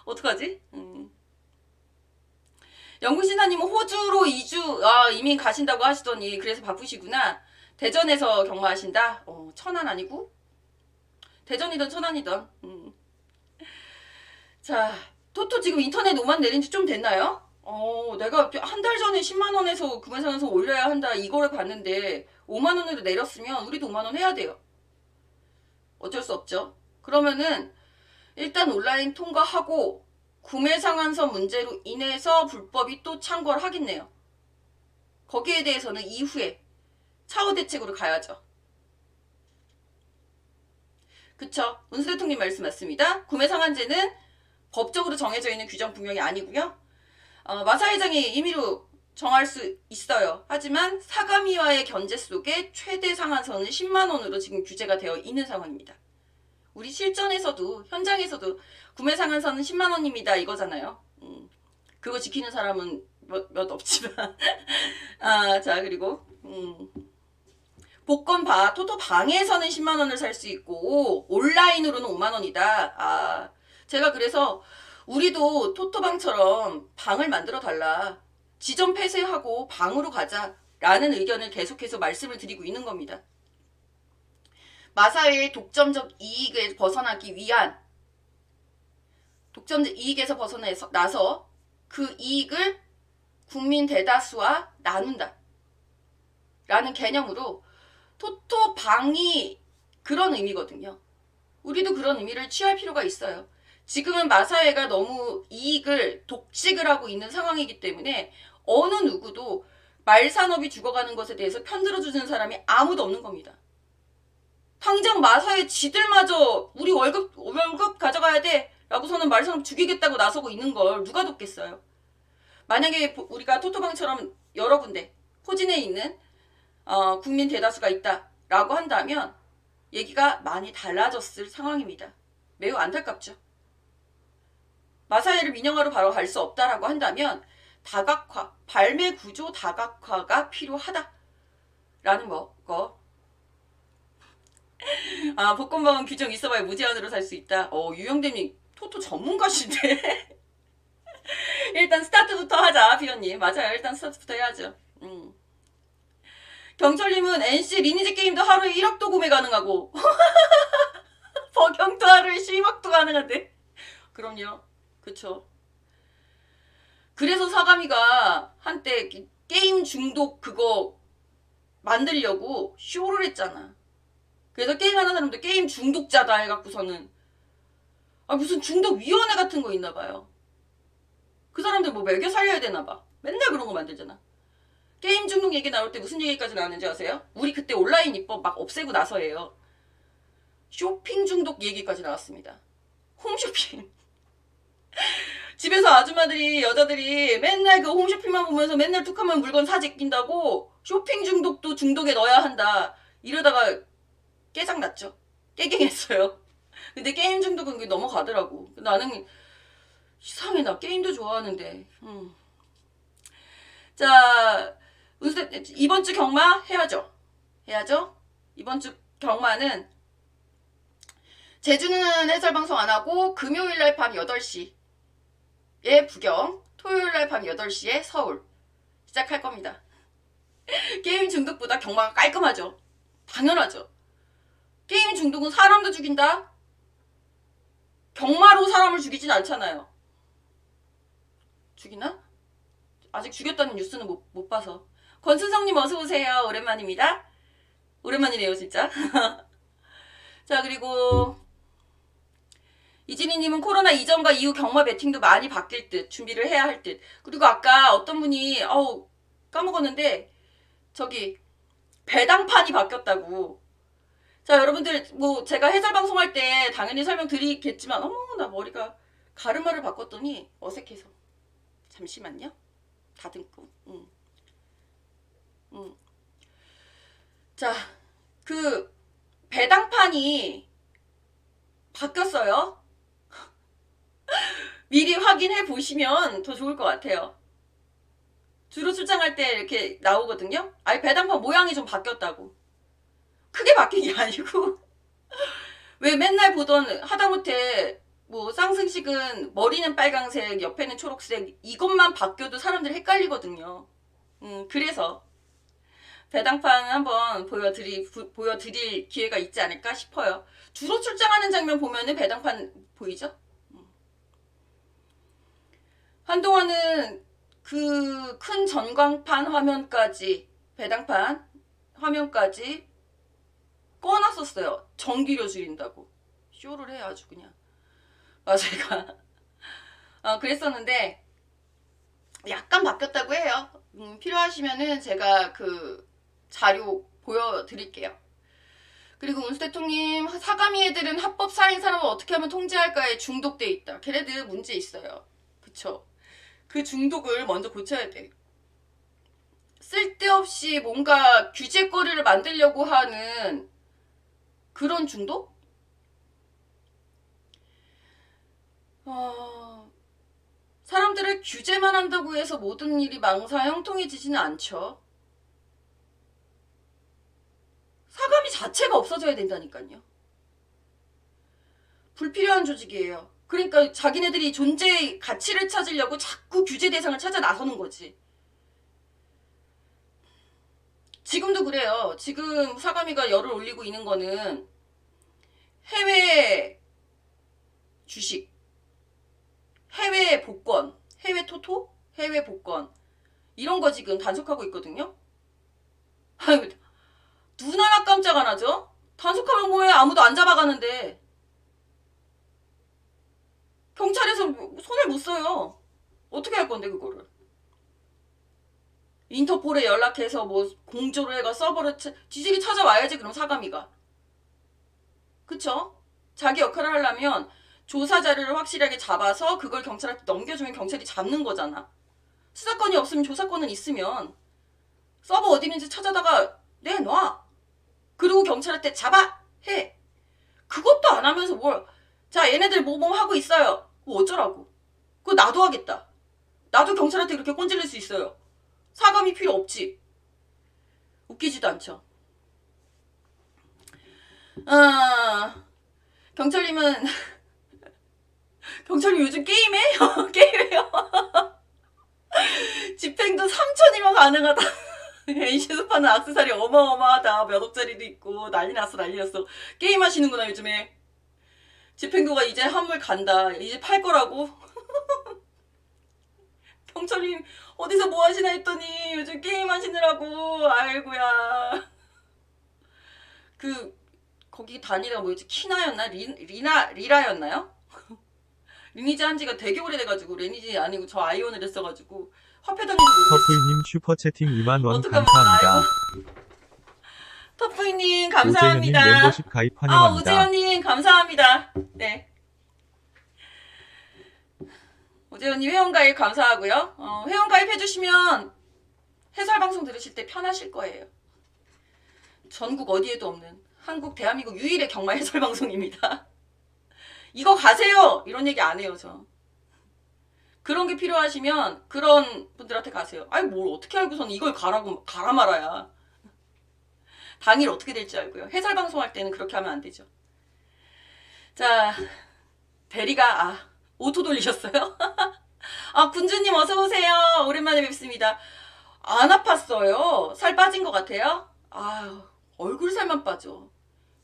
어떡하지? 영구신사님은 호주로 2주 이민 가신다고 하시더니 그래서 바쁘시구나. 대전에서 경마하신다? 천안 아니고? 대전이든 천안이든. 자, 토토 지금 인터넷 5만 내린 지 좀 됐나요? 내가 한 달 전에 10만원에서 구매상한선 올려야 한다 이거를 봤는데 5만원으로 내렸으면 우리도 5만원 해야 돼요. 어쩔 수 없죠. 그러면은 일단 온라인 통과하고 구매상한선 문제로 인해서 불법이 또 창궐 하겠네요. 거기에 대해서는 이후에 차후 대책으로 가야죠. 그쵸? 문수 대통령 말씀 맞습니다. 구매상한제는 법적으로 정해져 있는 규정 분명히 아니고요. 마사회장이 임의로 정할 수 있어요. 하지만 사가미와의 견제 속에 최대 상한선은 10만원으로 지금 규제가 되어 있는 상황입니다. 우리 실전에서도 현장에서도 구매 상한선은 10만원입니다 이거잖아요. 그거 지키는 사람은 몇 없지만 자, 그리고 복권 토토 방에서는 10만원을 살 수 있고 온라인으로는 5만원이다. 제가 그래서 우리도 토토방처럼 방을 만들어 달라. 지점 폐쇄하고 방으로 가자 라는 의견을 계속해서 말씀을 드리고 있는 겁니다. 마사회의 독점적 이익을 벗어나기 위한 독점적 이익에서 벗어나서 그 이익을 국민 대다수와 나눈다 라는 개념으로 토토방이 그런 의미거든요. 우리도 그런 의미를 취할 필요가 있어요. 지금은 마사회가 너무 이익을 독식을 하고 있는 상황이기 때문에 어느 누구도 말산업이 죽어가는 것에 대해서 편들어주는 사람이 아무도 없는 겁니다. 당장 마사회 지들마저 우리 월급 가져가야 돼 라고서는 말산업 죽이겠다고 나서고 있는 걸 누가 돕겠어요. 만약에 우리가 토토방처럼 여러 군데 포진해 있는 국민 대다수가 있다라고 한다면 얘기가 많이 달라졌을 상황입니다. 매우 안타깝죠. 마사회를 민영화로 바로 갈 수 없다라고 한다면 다각화, 발매 구조 다각화가 필요하다라는 거. 복권방은 규정 있어봐야 무제한으로 살 수 있다. 유영대님 토토 전문가신데. 일단 스타트부터 하자, 비원님. 맞아요. 일단 스타트부터 해야죠. 경철님은 NC 리니지 게임도 하루에 1억도 구매 가능하고 버경도 하루에 12억도 가능한데. 그럼요. 그쵸. 그래서 사가미가 한때 게임 중독 그거 만들려고 쇼를 했잖아. 그래서 게임하는 사람들 게임 중독자다 해갖고서는 무슨 중독위원회 같은 거 있나봐요. 그 사람들 뭐 먹여 살려야 되나봐. 맨날 그런 거 만들잖아. 게임 중독 얘기 나올 때 무슨 얘기까지 나왔는지 아세요? 우리 그때 온라인 입법 막 없애고 나서예요. 쇼핑 중독 얘기까지 나왔습니다. 홈쇼핑. 집에서 아줌마들이 여자들이 맨날 그 홈쇼핑만 보면서 맨날 툭하면 물건 사재낀다고 쇼핑 중독도 중독에 넣어야 한다. 이러다가 깨장났죠. 깨갱했어요. 근데 게임 중독은 그게 넘어가더라고. 나는 이상해. 나 게임도 좋아하는데. 자, 이번 주 경마 해야죠. 이번 주 경마는 제주는 해설방송 안 하고 금요일날 밤 8시에 부경, 토요일날 밤 8시에 서울 시작할 겁니다. 게임 중독보다 경마가 깔끔하죠. 당연하죠. 게임 중독은 사람도 죽인다? 경마로 사람을 죽이진 않잖아요. 죽이나? 아직 죽였다는 뉴스는 못 봐서. 권순성님 어서오세요. 오랜만입니다. 오랜만이네요 진짜. 자, 그리고 이진희님은 코로나 이전과 이후 경마 배팅도 많이 바뀔 듯, 준비를 해야 할 듯. 그리고 아까 어떤 분이 까먹었는데 저기 배당판이 바뀌었다고. 자, 여러분들 뭐 제가 해설 방송할 때 당연히 설명드리겠지만 나 머리가 가르마를 바꿨더니 어색해서. 잠시만요. 다듬고. 자, 그 배당판이 바뀌었어요. 미리 확인해 보시면 더 좋을 것 같아요. 주로 출장할 때 이렇게 나오거든요. 배당판 모양이 좀 바뀌었다고. 크게 바뀐 게 아니고 왜 맨날 보던 하다못해 뭐 쌍승식은 머리는 빨강색, 옆에는 초록색 이것만 바뀌어도 사람들이 헷갈리거든요. 그래서 배당판 한번 보여드릴 기회가 있지 않을까 싶어요. 주로 출장하는 장면 보면은 배당판 보이죠? 한동안은 그 큰 전광판 화면까지, 배당판 화면까지 꺼놨었어요. 전기료 줄인다고. 쇼를 해 아주 그냥. 제가 그랬었는데 약간 바뀌었다고 해요. 필요하시면은 제가 그 자료 보여드릴게요. 그리고 운수대통님, 사가미 애들은 합법 살인 사람을 어떻게 하면 통제할까에 중독돼 있다. 걔네들 문제 있어요. 그쵸? 그 중독을 먼저 고쳐야 돼. 쓸데없이 뭔가 규제거리를 만들려고 하는 그런 중독? 사람들을 규제만 한다고 해서 모든 일이 망사 형통해지지는 않죠. 사감이 자체가 없어져야 된다니까요. 불필요한 조직이에요. 그러니까 자기네들이 존재의 가치를 찾으려고 자꾸 규제 대상을 찾아 나서는 거지. 지금도 그래요. 지금 사가미가 열을 올리고 있는 거는 해외 주식, 해외 복권, 해외 토토, 해외 복권 이런 거 지금 단속하고 있거든요. 눈 하나 깜짝 안 하죠? 단속하면 뭐해? 아무도 안 잡아가는데. 경찰에서 손을 못 써요. 어떻게 할 건데 그거를. 인터폴에 연락해서 뭐 공조를 해가 서버를 지질이 찾아와야지. 그럼 사감이가. 그쵸? 자기 역할을 하려면 조사 자료를 확실하게 잡아서 그걸 경찰한테 넘겨주면 경찰이 잡는 거잖아. 수사권이 없으면 조사권은 있으면 서버 어디 있는지 찾아다가 내놔. 그리고 경찰한테 잡아! 해. 그것도 안 하면서 뭘. 자, 얘네들 뭐 하고 있어요. 뭐 어쩌라고. 그거 나도 하겠다. 나도 경찰한테 그렇게 꼰질릴 수 있어요. 사감이 필요 없지. 웃기지도 않죠. 경찰님은 경찰님 요즘 게임해요? 게임해요? 집행도 3천이면 가능하다. NC에서 파는 액세서리 어마어마하다. 몇 억짜리도 있고 난리 났어. 게임 하시는구나 요즘에. 집행도가 이제 한물 간다. 이제 팔 거라고? 경찰님 어디서 뭐 하시나 했더니 요즘 게임 하시느라고. 아이고야. 거기 단위가 뭐였지? 키나였나? 리라였나요? 리니지 한지가 되게 오래돼가지고 리니지 아니고 저 아이온을 했어가지고 화폐 단위도 모르겠어. 터프이님 슈퍼채팅 2만원 감사합니다. 터프이님 감사합니다. 오재현님 멤버십 가입 환영합니다. 오재현님 감사합니다. 네. 오재현님 회원가입 감사하고요. 회원가입 해주시면 해설방송 들으실 때 편하실 거예요. 전국 어디에도 없는 한국 대한민국 유일의 경마 해설방송입니다. 이거 가세요! 이런 얘기 안 해요, 저. 그런 게 필요하시면 그런 분들한테 가세요. 아니 뭘 어떻게 알고서는 이걸 가라 말아야. 당일 어떻게 될지 알고요. 해설방송 할 때는 그렇게 하면 안 되죠. 자, 대리가 오토 돌리셨어요? 군주님 어서오세요. 오랜만에 뵙습니다. 안 아팠어요? 살 빠진 것 같아요? 얼굴 살만 빠져.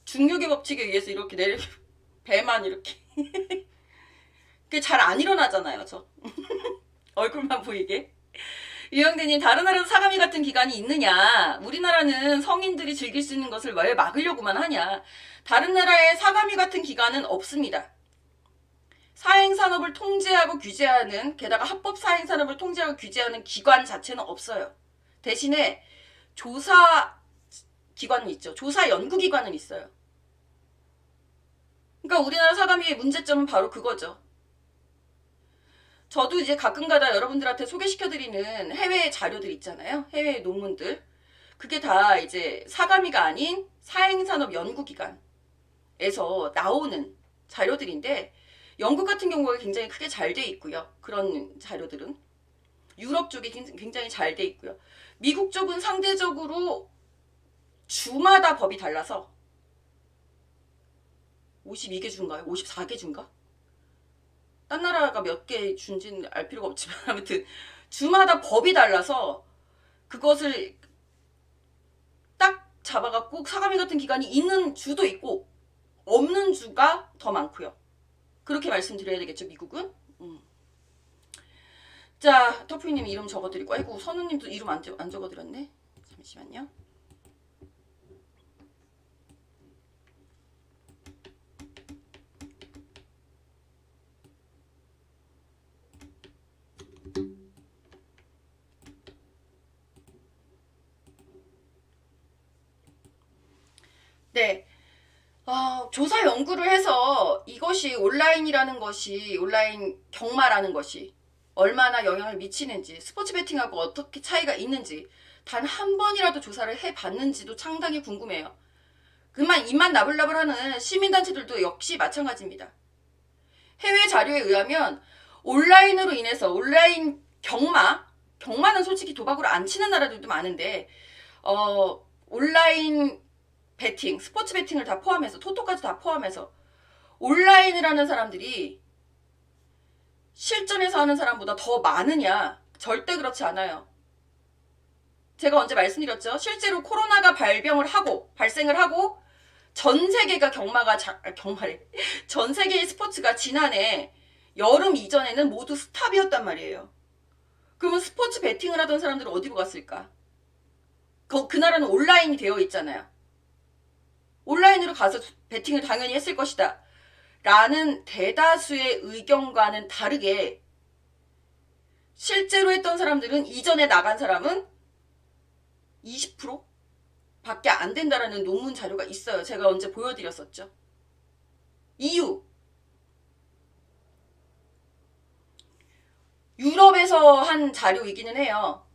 중력의 법칙에 의해서 이렇게 배만 이렇게 그게 잘 안 일어나잖아요, 저. 얼굴만 보이게. 유영대님, 다른 나라도 사가미 같은 기관이 있느냐? 우리나라는 성인들이 즐길 수 있는 것을 왜 막으려고만 하냐? 다른 나라에 사가미 같은 기관은 없습니다. 사행산업을 통제하고 규제하는, 게다가 합법 사행산업을 통제하고 규제하는 기관 자체는 없어요. 대신에 조사 기관은 있죠. 조사 연구기관은 있어요. 그러니까 우리나라 사가미의 문제점은 바로 그거죠. 저도 이제 가끔가다 여러분들한테 소개시켜드리는 해외 자료들 있잖아요. 해외 논문들. 그게 다 이제 사가미가 아닌 사행산업 연구기관에서 나오는 자료들인데 영국 같은 경우가 굉장히 크게 잘 돼 있고요. 그런 자료들은. 유럽 쪽이 굉장히 잘 돼 있고요. 미국 쪽은 상대적으로 주마다 법이 달라서 52개 주인가요? 54개 주인가? 딴 나라가 몇 개 준지는 알 필요가 없지만 아무튼 주마다 법이 달라서 그것을 딱 잡아갖고 사가미 같은 기관이 있는 주도 있고 없는 주가 더 많고요. 그렇게 말씀드려야 되겠죠, 미국은? 자, 터프이님 이름 적어드리고, 아이고 선우님도 이름 안 적어드렸네. 잠시만요. 네. 조사 연구를 해서 이것이 온라인이라는 것이, 온라인 경마라는 것이 얼마나 영향을 미치는지, 스포츠 베팅하고 어떻게 차이가 있는지 단 한 번이라도 조사를 해봤는지도 상당히 궁금해요. 그만 입만 나불나불하는 시민단체들도 역시 마찬가지입니다. 해외 자료에 의하면 온라인으로 인해서 온라인 경마는 솔직히 도박으로 안 치는 나라들도 많은데 온라인 베팅, 스포츠 베팅을 다 포함해서 토토까지 다 포함해서 온라인을 하는 사람들이 실전에서 하는 사람보다 더 많으냐? 절대 그렇지 않아요. 제가 언제 말씀드렸죠? 실제로 코로나가 발생을 하고 전 세계가 전 세계의 스포츠가 지난해 여름 이전에는 모두 스탑이었단 말이에요. 그러면 스포츠 베팅을 하던 사람들은 어디로 갔을까? 그 나라는 온라인이 되어 있잖아요. 온라인으로 가서 베팅을 당연히 했을 것이다 라는 대다수의 의견과는 다르게 실제로 했던 사람들은, 이전에 나간 사람은 20% 밖에 안 된다라는 논문 자료가 있어요. 제가 언제 보여드렸었죠. 이유, 유럽에서 한 자료이기는 해요.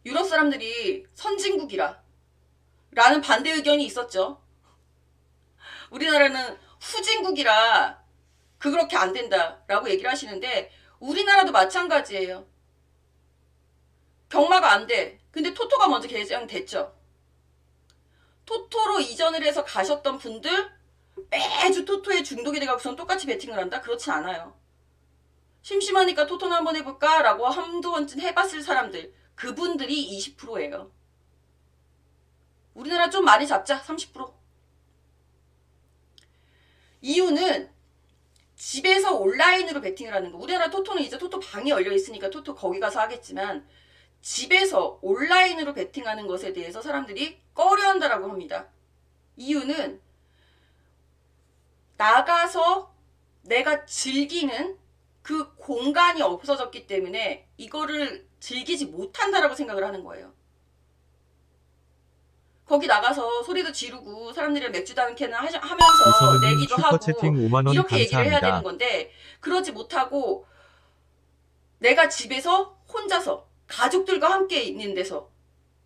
유럽 사람들이 선진국이라 라는 반대 의견이 있었죠. 우리나라는 후진국이라 그렇게 안 된다라고 얘기를 하시는데, 우리나라도 마찬가지예요. 경마가 안 돼. 근데 토토가 먼저 개장됐죠. 토토로 이전을 해서 가셨던 분들 매주 토토에 중독이 돼가고선 똑같이 베팅을 한다? 그렇지 않아요. 심심하니까 토토나 한번 해볼까? 라고 한두 번쯤 해봤을 사람들, 그분들이 20%예요. 우리나라 좀 많이 잡자. 30%. 이유는 집에서 온라인으로 베팅을 하는 거. 우리나라 토토는 이제 토토 방이 열려 있으니까 토토 거기 가서 하겠지만, 집에서 온라인으로 베팅하는 것에 대해서 사람들이 꺼려한다라고 합니다. 이유는 나가서 내가 즐기는 그 공간이 없어졌기 때문에 이거를 즐기지 못한다라고 생각을 하는 거예요. 거기 나가서 소리도 지르고 사람들이랑 맥주도 한 캔 하면서 이선우님 내기도 하고 슈퍼채팅 5만원 이렇게 얘기를 해야 되는 감사합니다. 건데, 그러지 못하고 내가 집에서 혼자서 가족들과 함께 있는 데서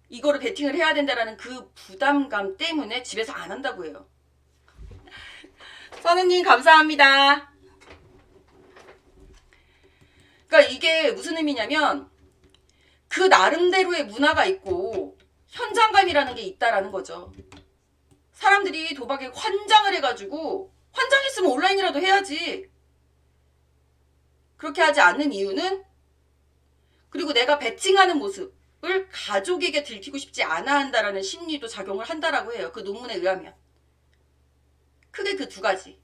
이거를 베팅을 해야 된다라는 그 부담감 때문에 집에서 안 한다고 해요. 선우님 감사합니다. 그러니까 이게 무슨 의미냐면, 그 나름대로의 문화가 있고 현장감이라는 게 있다라는 거죠. 사람들이 도박에 환장을 해가지고, 환장했으면 온라인이라도 해야지. 그렇게 하지 않는 이유는, 그리고 내가 베팅하는 모습을 가족에게 들키고 싶지 않아 한다라는 심리도 작용을 한다라고 해요. 그 논문에 의하면. 크게 그 두 가지.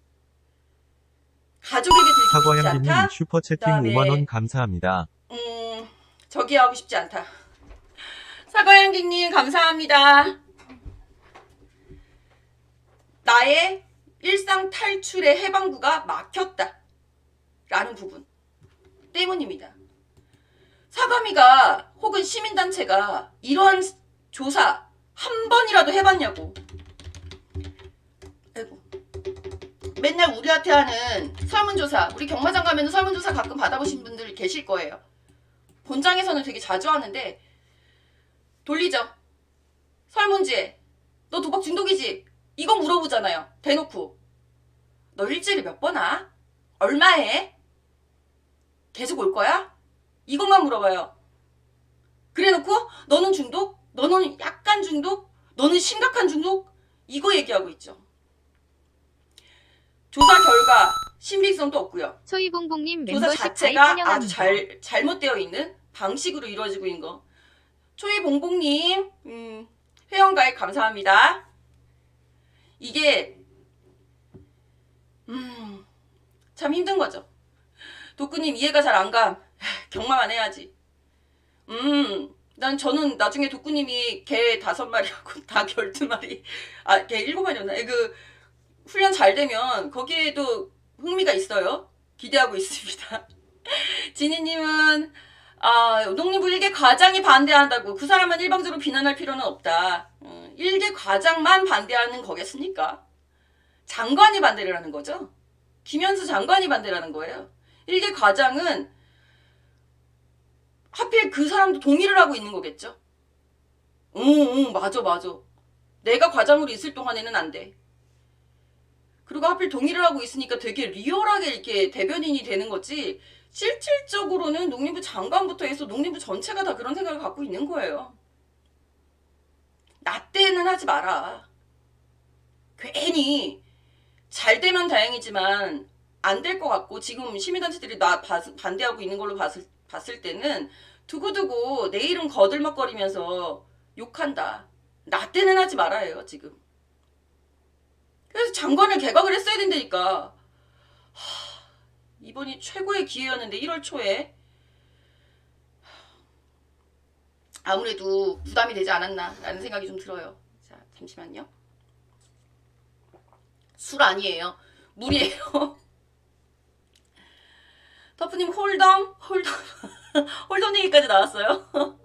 가족에게 들키고 싶지 사과향기님 않다. 슈퍼채팅 그다음에 5만원 감사합니다. 저기 하고 싶지 않다. 사과향기님 감사합니다. 나의 일상 탈출의 해방구가 막혔다 라는 부분 때문입니다. 사과미가 혹은 시민단체가 이러한 조사 한 번이라도 해봤냐고. 아이고. 맨날 우리한테 하는 설문조사, 우리 경마장 가면 설문조사 가끔 받아보신 분들 계실 거예요. 본장에서는 되게 자주 하는데, 돌리죠. 설문지에 너 도박 중독이지? 이거 물어보잖아요. 대놓고. 너 일주일에 몇 번 와? 얼마 해? 계속 올 거야? 이것만 물어봐요. 그래놓고 너는 중독? 너는 약간 중독? 너는 심각한 중독? 이거 얘기하고 있죠. 조사 결과 신빙성도 없고요. 초이봉봉님 조사 멤버십 가입 자체가 환영합니다. 아주 잘못되어 있는 방식으로 이루어지고 있는 거. 초이봉봉님 회원가입 감사합니다. 이게 참 힘든 거죠. 도꾸님 이해가 잘 안 감. 경마만 해야지. 저는 나중에 도꾸님이 개 5마리하고 닭 12마리, 개 7마리였나? 그 훈련 잘 되면 거기에도 흥미가 있어요. 기대하고 있습니다. 지니님은 농림부 1개 과장이 반대한다고 그 사람만 일방적으로 비난할 필요는 없다. 1개 과장만 반대하는 거겠습니까? 장관이 반대를 하는 거죠. 김현수 장관이 반대를 하는 거예요. 1개 과장은 하필 그 사람도 동의를 하고 있는 거겠죠. 맞아. 내가 과장으로 있을 동안에는 안 돼. 그리고 하필 동의를 하고 있으니까 되게 리얼하게 이렇게 대변인이 되는 거지, 실질적으로는 농림부 장관부터 해서 농림부 전체가 다 그런 생각을 갖고 있는 거예요. 나 때는 하지 마라. 괜히 잘 되면 다행이지만 안 될 것 같고, 지금 시민단체들이 나 반대하고 있는 걸로 봤을 때는 두고두고 내 이름 거들먹거리면서 욕한다. 나 때는 하지 말아요 지금. 그래서 장관을 개각을 했어야 된다니까. 이번이 최고의 기회였는데 1월 초에 아무래도 부담이 되지 않았나 라는 생각이 좀 들어요. 자, 잠시만요. 술 아니에요. 물이에요. 터프님 홀덤? 홀덤. 홀덤 얘기까지 나왔어요.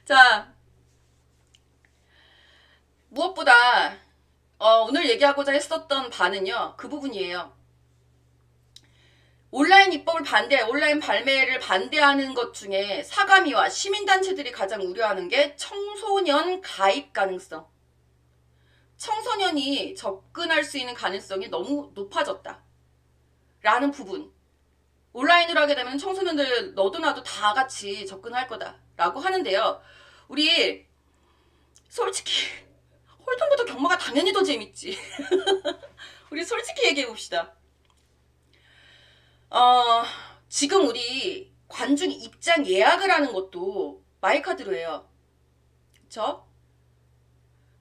자, 무엇보다 오늘 얘기하고자 했었던 바는요. 그 부분이에요. 온라인 입법을 온라인 발매를 반대하는 것 중에 사가미와 시민단체들이 가장 우려하는 게 청소년 가입 가능성. 청소년이 접근할 수 있는 가능성이 너무 높아졌다. 라는 부분. 온라인으로 하게 되면 청소년들 너도 나도 다 같이 접근할 거다. 라고 하는데요. 우리 솔직히 홀덤보다 경마가 당연히 더 재밌지. 우리 솔직히 얘기해 봅시다. 지금 우리 관중 입장 예약을 하는 것도 마이카드로 해요. 그쵸?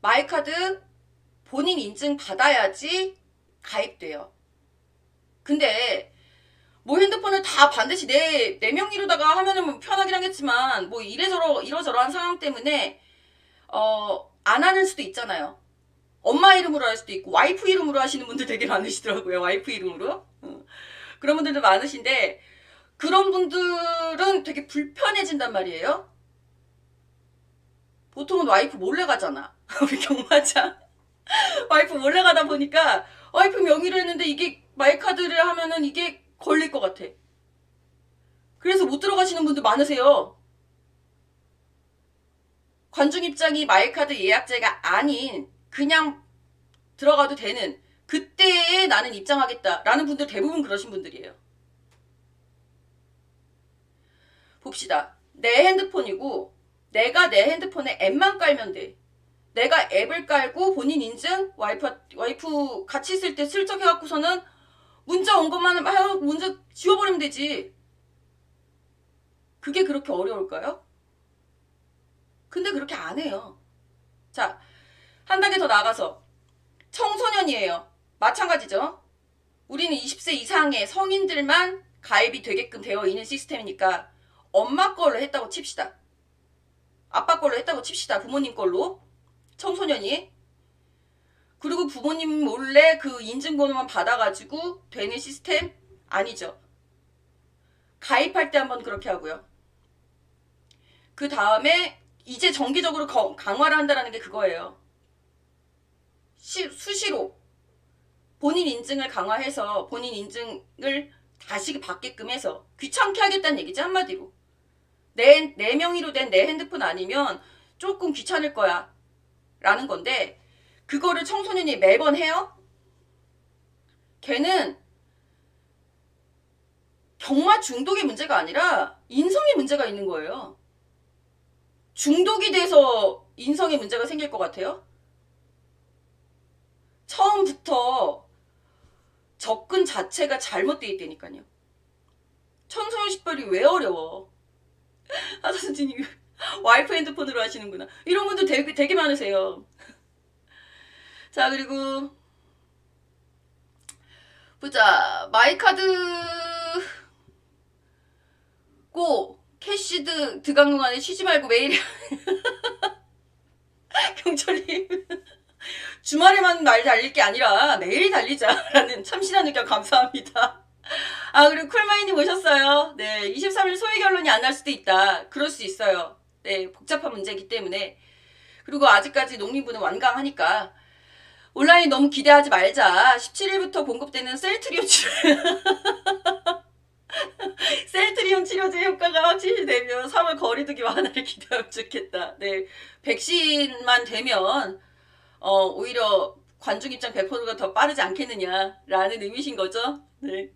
마이카드 본인 인증 받아야지 가입돼요. 근데 뭐 핸드폰을 다 반드시 내 명의로다가 하면은 뭐 편하긴 하겠지만 뭐 이러저러한 상황 때문에 안 하는 수도 있잖아요. 엄마 이름으로 할 수도 있고 와이프 이름으로 하시는 분들 되게 많으시더라고요. 와이프 이름으로. 그런 분들도 많으신데 그런 분들은 되게 불편해진단 말이에요. 보통은 와이프 몰래 가잖아. 우리 경마장. 와이프 몰래 가다 보니까 와이프 명의로 했는데 이게 마이카드를 하면은 이게 걸릴 것 같아. 그래서 못 들어가시는 분들 많으세요. 관중 입장이 마이카드 예약제가 아닌 그냥 들어가도 되는 그때에 나는 입장하겠다라는 분들 대부분 그러신 분들이에요. 봅시다. 내 핸드폰이고 내가 내 핸드폰에 앱만 깔면 돼. 내가 앱을 깔고 본인 인증 와이프 같이 있을 때 슬쩍 해갖고서는 문자 온 것만 문자 지워버리면 되지. 그게 그렇게 어려울까요? 근데 그렇게 안 해요. 자, 한 단계 더 나가서 청소년이에요. 마찬가지죠. 우리는 20세 이상의 성인들만 가입이 되게끔 되어 있는 시스템이니까 엄마 걸로 했다고 칩시다. 아빠 걸로 했다고 칩시다. 부모님 걸로. 청소년이. 그리고 부모님 몰래 그 인증번호만 받아가지고 되는 시스템 아니죠. 가입할 때 한번 그렇게 하고요. 그 다음에 이제 정기적으로 강화를 한다는 게 그거예요. 수시로 본인 인증을 강화해서 본인 인증을 다시 받게끔 해서 귀찮게 하겠다는 얘기지 한마디로. 내 명의로 된 내 핸드폰 아니면 조금 귀찮을 거야 라는 건데 그거를 청소년이 매번 해요? 걔는 경마 중독의 문제가 아니라 인성의 문제가 있는 거예요. 중독이 돼서 인성에 문제가 생길 것 같아요? 처음부터 접근 자체가 잘못되어 있다니까요. 청소년 식별이 왜 어려워? 선생님 와이프 핸드폰으로 하시는구나. 이런 분들 되게 많으세요. 자, 그리고 보자. 마이카드 고 캐시 드강릉 안에 쉬지 말고 매일 경철님 주말에만 날 달릴 게 아니라 매일 달리자라는 참신한 의견 감사합니다. 아, 그리고 쿨마이님 오셨어요. 네, 23일 소외 결론이 안 날 수도 있다. 그럴 수 있어요. 네, 복잡한 문제이기 때문에. 그리고 아직까지 농림부는 완강하니까 온라인 너무 기대하지 말자. 17일부터 공급되는 셀트리온 치료제 효과가 확실히 되면 3월 거리두기 완화를 기대하면 좋겠다. 네, 백신만 되면 오히려 관중 입장 100%가 더 빠르지 않겠느냐라는 의미신 거죠. 네.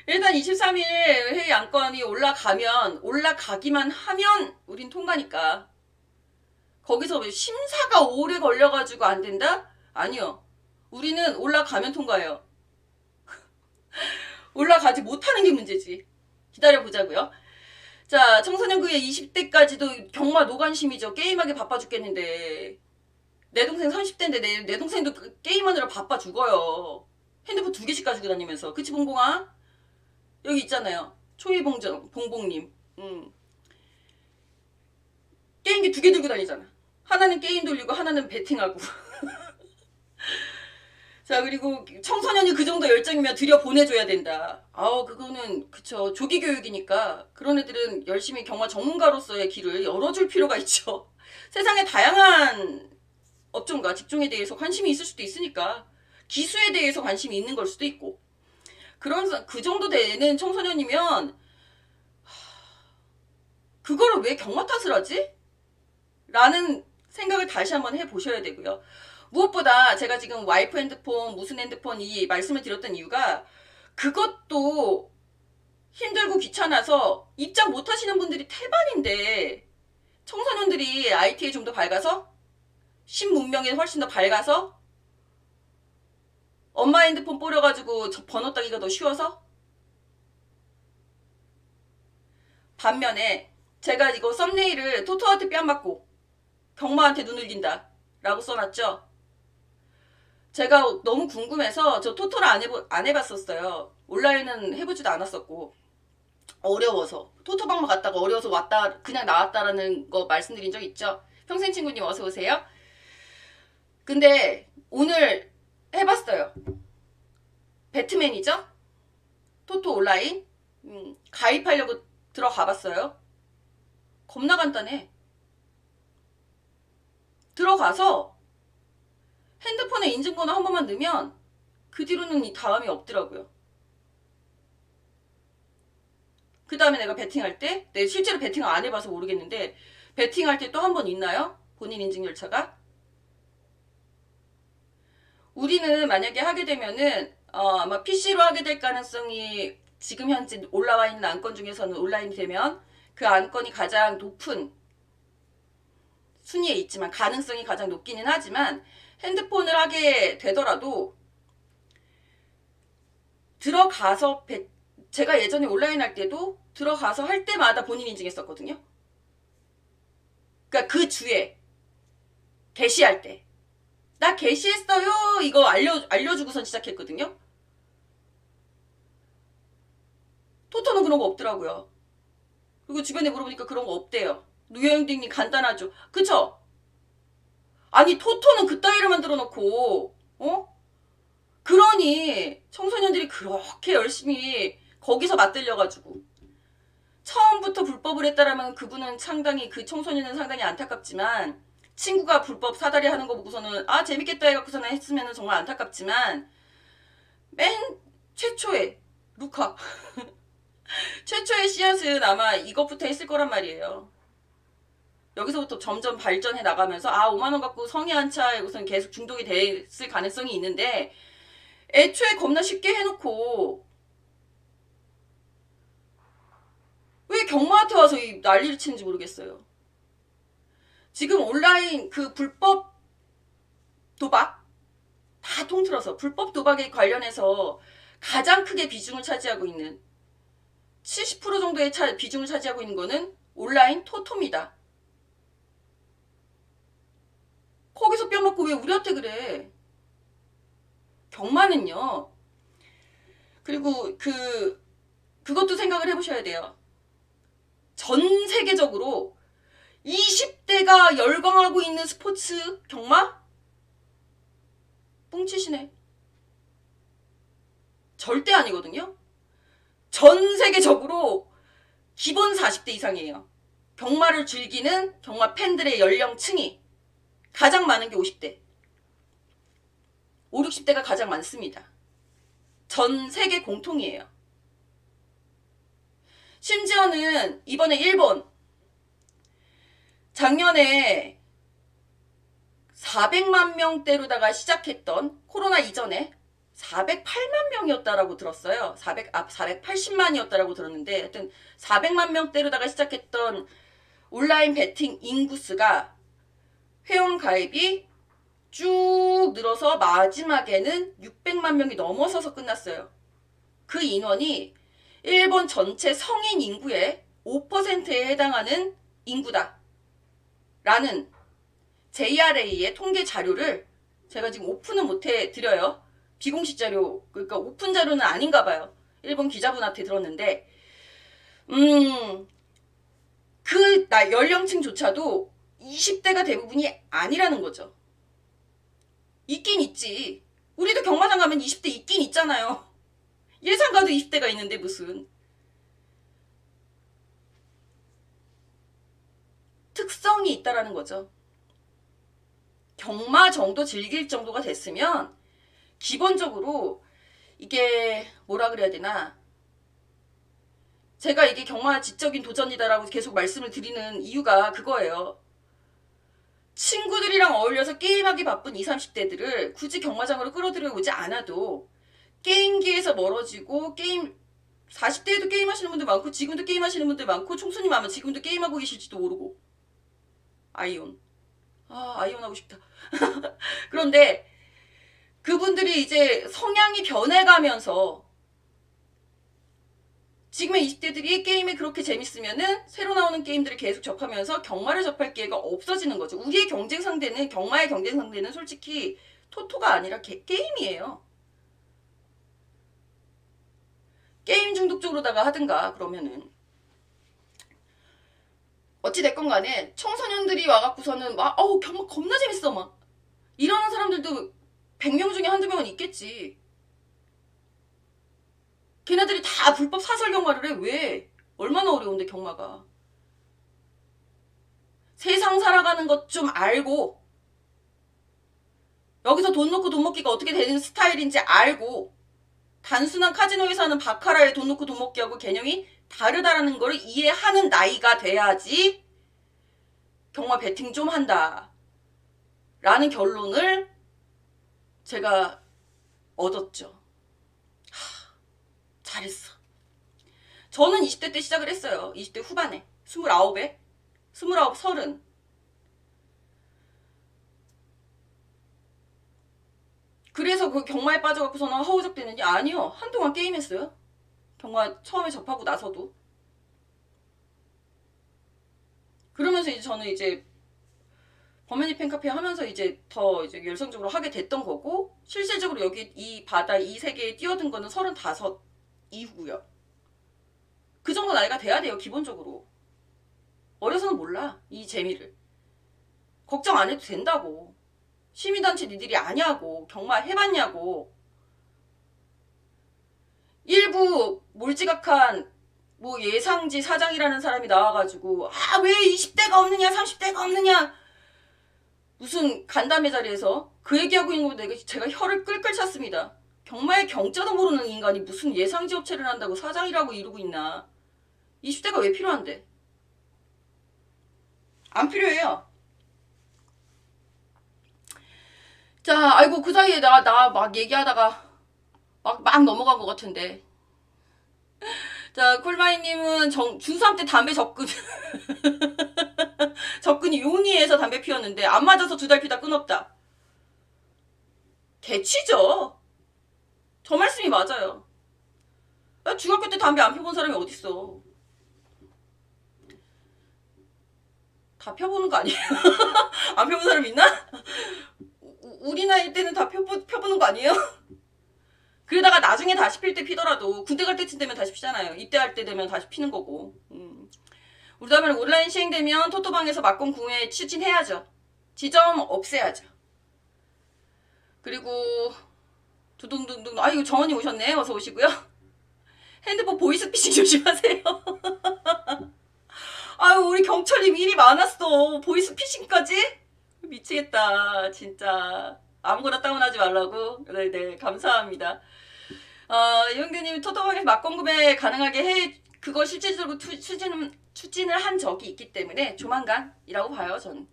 일단 23일 회의 안건이 올라가기만 하면 우린 통과니까. 거기서 심사가 오래 걸려가지고 안 된다? 아니요. 우리는 올라가면 통과해요. 올라가지 못하는 게 문제지. 기다려보자고요. 자, 청소년구에 20대까지도 경마 노관심이죠. 게임하기 바빠 죽겠는데. 내 동생 30대인데 내 동생도 게임하느라 바빠 죽어요. 핸드폰 2개씩 가지고 다니면서. 그치, 봉봉아? 여기 있잖아요. 봉봉님. 게임기 2개 들고 다니잖아. 하나는 게임 돌리고 하나는 배팅하고. 자, 그리고 청소년이 그 정도 열정이면 들여 보내줘야 된다. 그거는 그쵸. 조기 교육이니까 그런 애들은 열심히 경마 전문가로서의 길을 열어줄 필요가 있죠. 세상에 다양한 업종과 직종에 대해서 관심이 있을 수도 있으니까 기수에 대해서 관심이 있는 걸 수도 있고 그 정도 되는 청소년이면 그거를 왜 경마 탓을 하지? 라는 생각을 다시 한번 해보셔야 되고요. 무엇보다 제가 지금 와이프 핸드폰, 무슨 핸드폰 이 말씀을 드렸던 이유가 그것도 힘들고 귀찮아서 입장 못 하시는 분들이 태반인데 청소년들이 IT에 좀 더 밝아서 신문명에 훨씬 더 밝아서 엄마 핸드폰 뿌려가지고 번호 따기가 더 쉬워서 반면에 제가 이거 썸네일을 토토한테 뺨 맞고 경마한테 눈을 낀다 라고 써놨죠. 제가 너무 궁금해서 저 토토를 안 해봤었어요. 온라인은 해보지도 않았었고 어려워서 토토방만 갔다가 어려워서 왔다 그냥 나왔다라는 거 말씀드린 적 있죠. 평생 친구님 어서 오세요. 근데 오늘 해봤어요. 배트맨이죠? 토토 온라인 가입하려고 들어가 봤어요. 겁나 간단해. 들어가서 핸드폰에 인증번호 한 번만 넣으면 그 뒤로는 이 다음이 없더라고요. 그 다음에 내가 베팅할 때, 실제로 베팅을 안 해봐서 모르겠는데 베팅할 때 또 한 번 있나요? 본인 인증 절차가? 우리는 만약에 하게 되면은 아마 PC로 하게 될 가능성이 지금 현재 올라와 있는 안건 중에서는 온라인이 되면 그 안건이 가장 높은 순위에 있지만 가능성이 가장 높기는 하지만 핸드폰을 하게 되더라도 들어가서 제가 예전에 온라인 할 때도 들어가서 할 때마다 본인 인증했었거든요. 그러니까 그 주에 게시할 때 나 게시했어요 이거 알려주고선 시작했거든요. 토토는 그런 거 없더라고요. 그리고 주변에 물어보니까 그런 거 없대요. 누여행딩이 간단하죠. 그쵸? 아니 토토는 그따위를 만들어 놓고 그러니 청소년들이 그렇게 열심히 거기서 맞들려가지고 처음부터 불법을 했다라면 그분은 상당히 그 청소년은 상당히 안타깝지만 친구가 불법 사다리 하는 거 보고서는 재밌겠다 해갖고서는 했으면 정말 안타깝지만 맨 최초에 루카 최초의 씨앗은 아마 이것부터 했을 거란 말이에요. 여기서부터 점점 발전해 나가면서 5만원 갖고 성의 한 차에 우선 계속 중독이 됐을 가능성이 있는데 애초에 겁나 쉽게 해놓고 왜 경마한테 와서 이 난리를 치는지 모르겠어요. 지금 온라인 그 불법 도박 다 통틀어서 불법 도박에 관련해서 가장 크게 비중을 차지하고 있는 70% 정도의 비중을 차지하고 있는 거는 온라인 토토입니다. 거기서 뼈먹고 왜 우리한테 그래? 경마는요. 그리고 그것도 생각을 해보셔야 돼요. 전 세계적으로 20대가 열광하고 있는 스포츠 경마? 뻥치시네. 절대 아니거든요. 전 세계적으로 기본 40대 이상이에요. 경마를 즐기는 경마 팬들의 연령층이 가장 많은 게 50대. 5, 60대가 가장 많습니다. 전 세계 공통이에요. 심지어는 이번에 일본 작년에 400만 명대로다가 시작했던 코로나 이전에 408만 명이었다라고 들었어요. 480만이었다라고 들었는데 하여튼 400만 명대로다가 시작했던 온라인 베팅 인구수가 회원 가입이 쭉 늘어서 마지막에는 600만 명이 넘어서서 끝났어요. 그 인원이 일본 전체 성인 인구의 5%에 해당하는 인구다. 라는 JRA의 통계 자료를 제가 지금 오픈은 못해 드려요. 비공식 자료, 그러니까 오픈 자료는 아닌가 봐요. 일본 기자분한테 들었는데 그 연령층조차도 20대가 대부분이 아니라는 거죠. 있긴 있지. 우리도 경마장 가면 20대 있긴 있잖아요. 예상 가도 20대가 있는데 무슨. 특성이 있다라는 거죠. 경마 정도 즐길 정도가 됐으면 기본적으로 이게 뭐라 그래야 되나, 제가 이게 경마 지적인 도전이다라고 계속 말씀을 드리는 이유가 그거예요. 친구들이랑 어울려서 게임하기 바쁜 20, 30대들을 굳이 경마장으로 끌어들여 오지 않아도 게임기에서 멀어지고, 게임 40대에도 게임하시는 분들 많고 지금도 게임하시는 분들 많고, 총수님 아마 지금도 게임하고 계실지도 모르고. 아이온. 아이온 하고 싶다. 그런데 그분들이 이제 성향이 변해가면서 지금의 20대들이 게임이 그렇게 재밌으면은 새로 나오는 게임들을 계속 접하면서 경마를 접할 기회가 없어지는 거죠. 우리의 경쟁 상대는, 경마의 경쟁 상대는 솔직히 토토가 아니라 게임이에요. 게임 중독적으로다가 하든가 그러면은. 어찌됐건 간에 청소년들이 와갖고서는 막 경마 겁나 재밌어 막 이러는 사람들도 100명 중에 한두 명은 있겠지. 걔네들이 다 불법 사설 경마를 해. 왜? 얼마나 어려운데 경마가. 세상 살아가는 것 좀 알고, 여기서 돈 넣고 돈 먹기가 어떻게 되는 스타일인지 알고, 단순한 카지노에서 하는 바카라에 돈 넣고 돈 먹기하고 개념이 다르다라는 걸 이해하는 나이가 돼야지 경마 베팅 좀 한다 라는 결론을 제가 얻었죠. 잘했어. 저는 20대 때 시작을 했어요. 20대 후반에. 29에. 29, 30. 그래서 그 경마에 빠져갖고서는 허우적 되느니? 아니요. 한동안 게임했어요. 경마 처음에 접하고 나서도. 그러면서 이제 저는 이제 범현이 팬카페 하면서 이제 더 이제 열성적으로 하게 됐던 거고, 실질적으로 여기 이 바다, 이 세계에 뛰어든 거는 35 이후고요. 그 정도 나이가 돼야 돼요, 기본적으로. 어려서는 몰라, 이 재미를. 걱정 안 해도 된다고. 시민단체 니들이 아냐고. 경마 해봤냐고. 일부 몰지각한 뭐 예상지 사장이라는 사람이 나와가지고 왜 20대가 없느냐 30대가 없느냐 무슨 간담회 자리에서 그 얘기하고 있는 거 제가 혀를 끌끌 찼습니다. 경마의 경자도 모르는 인간이 무슨 예상지 업체를 한다고 사장이라고 이러고 있나. 20대가 왜 필요한데. 안 필요해요. 자, 아이고 그 사이에 나 막 얘기하다가 막 넘어간 것 같은데. 자, 쿨마이님은 중3 때 담배 접근이 용이해서 담배 피웠는데 안 맞아서 2달 피다 끊었다. 개치죠. 저 말씀이 맞아요. 중학교 때 담배 안 펴본 사람이 어딨어. 다 펴보는 거 아니에요? 안 펴본 사람 있나? 우리 나이 때는 다 펴보는 거 아니에요? 그러다가 나중에 다시 필 때 피더라도 군대 갈 때쯤 되면 다시 피잖아요. 입대할 때 되면 다시 피는 거고. 우리 다음에 온라인 시행되면 토토방에서 막공 구매 추진해야죠. 지점 없애야죠. 그리고 두둥둥둥. 아이고 정원님 오셨네. 어서 오시고요. 핸드폰 보이스피싱 조심하세요. 아유 우리 경찰님 일이 많았어. 보이스피싱까지? 미치겠다 진짜. 아무거나 다운하지 말라고. 네네 감사합니다. 이용규님 토토방에서 막공 구매 가능하게 해. 그거 실질적으로 추진을 한 적이 있기 때문에 조만간이라고 봐요 저는.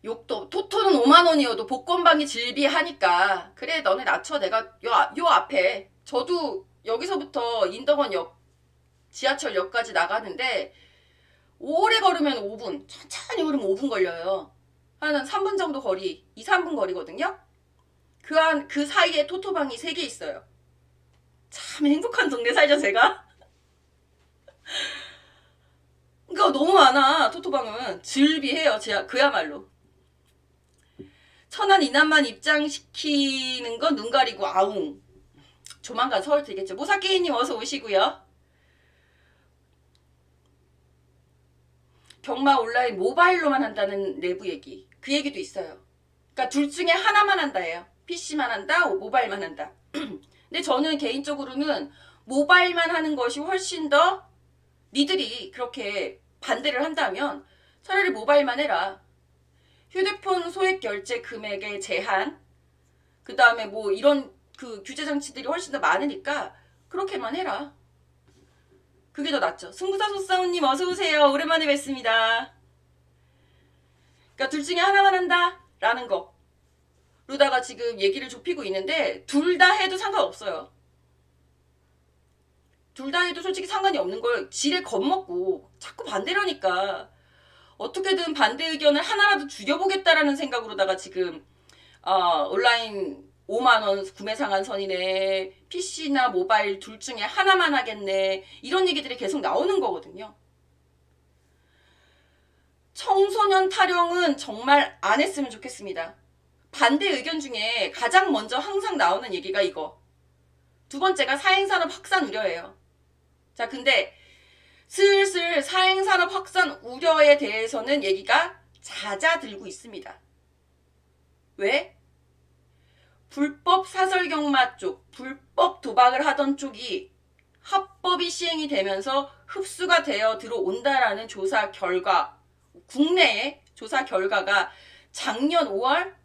욕도 토토는 5만원이어도 복권방이 질비하니까 그래 너네 낮춰. 내가 요 앞에 저도 여기서부터 인덕원역 지하철역까지 나가는데 오래 걸으면 5분, 천천히 걸으면 5분 걸려요. 한 3분 정도 거리, 2, 3분 거리거든요. 그 사이에 토토방이 3개 있어요. 참 행복한 동네 살죠 제가. 그러니까 너무 많아. 토토방은 즐비해요. 그야말로. 천안 이남만 입장시키는 건 눈 가리고 아웅. 조만간 서울 되겠죠. 모사게이님 어서 오시고요. 경마 온라인 모바일로만 한다는 내부 얘기. 그 얘기도 있어요. 그러니까 둘 중에 하나만 한다예요. PC만 한다, 모바일만 한다. 근데 저는 개인적으로는 모바일만 하는 것이 훨씬 더 니들이 그렇게 반대를 한다면 차라리 모바일만 해라. 휴대폰 소액 결제 금액의 제한, 그 다음에 뭐 이런 그 규제 장치들이 훨씬 더 많으니까 그렇게만 해라. 그게 더 낫죠. 승부사 소싸움님 어서오세요. 오랜만에 뵙습니다. 그러니까 둘 중에 하나만 한다 라는 거 로다가 지금 얘기를 좁히고 있는데 둘 다 해도 상관없어요. 둘 다 해도 솔직히 상관이 없는 걸 지레 겁먹고 자꾸 반대라니까 어떻게든 반대 의견을 하나라도 줄여보겠다라는 생각으로다가 지금 온라인 5만원 구매 상한선이네, PC나 모바일 둘 중에 하나만 하겠네, 이런 얘기들이 계속 나오는 거거든요. 청소년 타령은 정말 안 했으면 좋겠습니다. 반대 의견 중에 가장 먼저 항상 나오는 얘기가 이거. 두 번째가 사행산업 확산 우려예요. 자, 근데 슬슬 사행산업 확산 우려에 대해서는 얘기가 잦아들고 있습니다. 왜? 불법 사설경마 쪽, 불법 도박을 하던 쪽이 합법이 시행이 되면서 흡수가 되어 들어온다라는 조사 결과, 국내의 조사 결과가 작년 5월?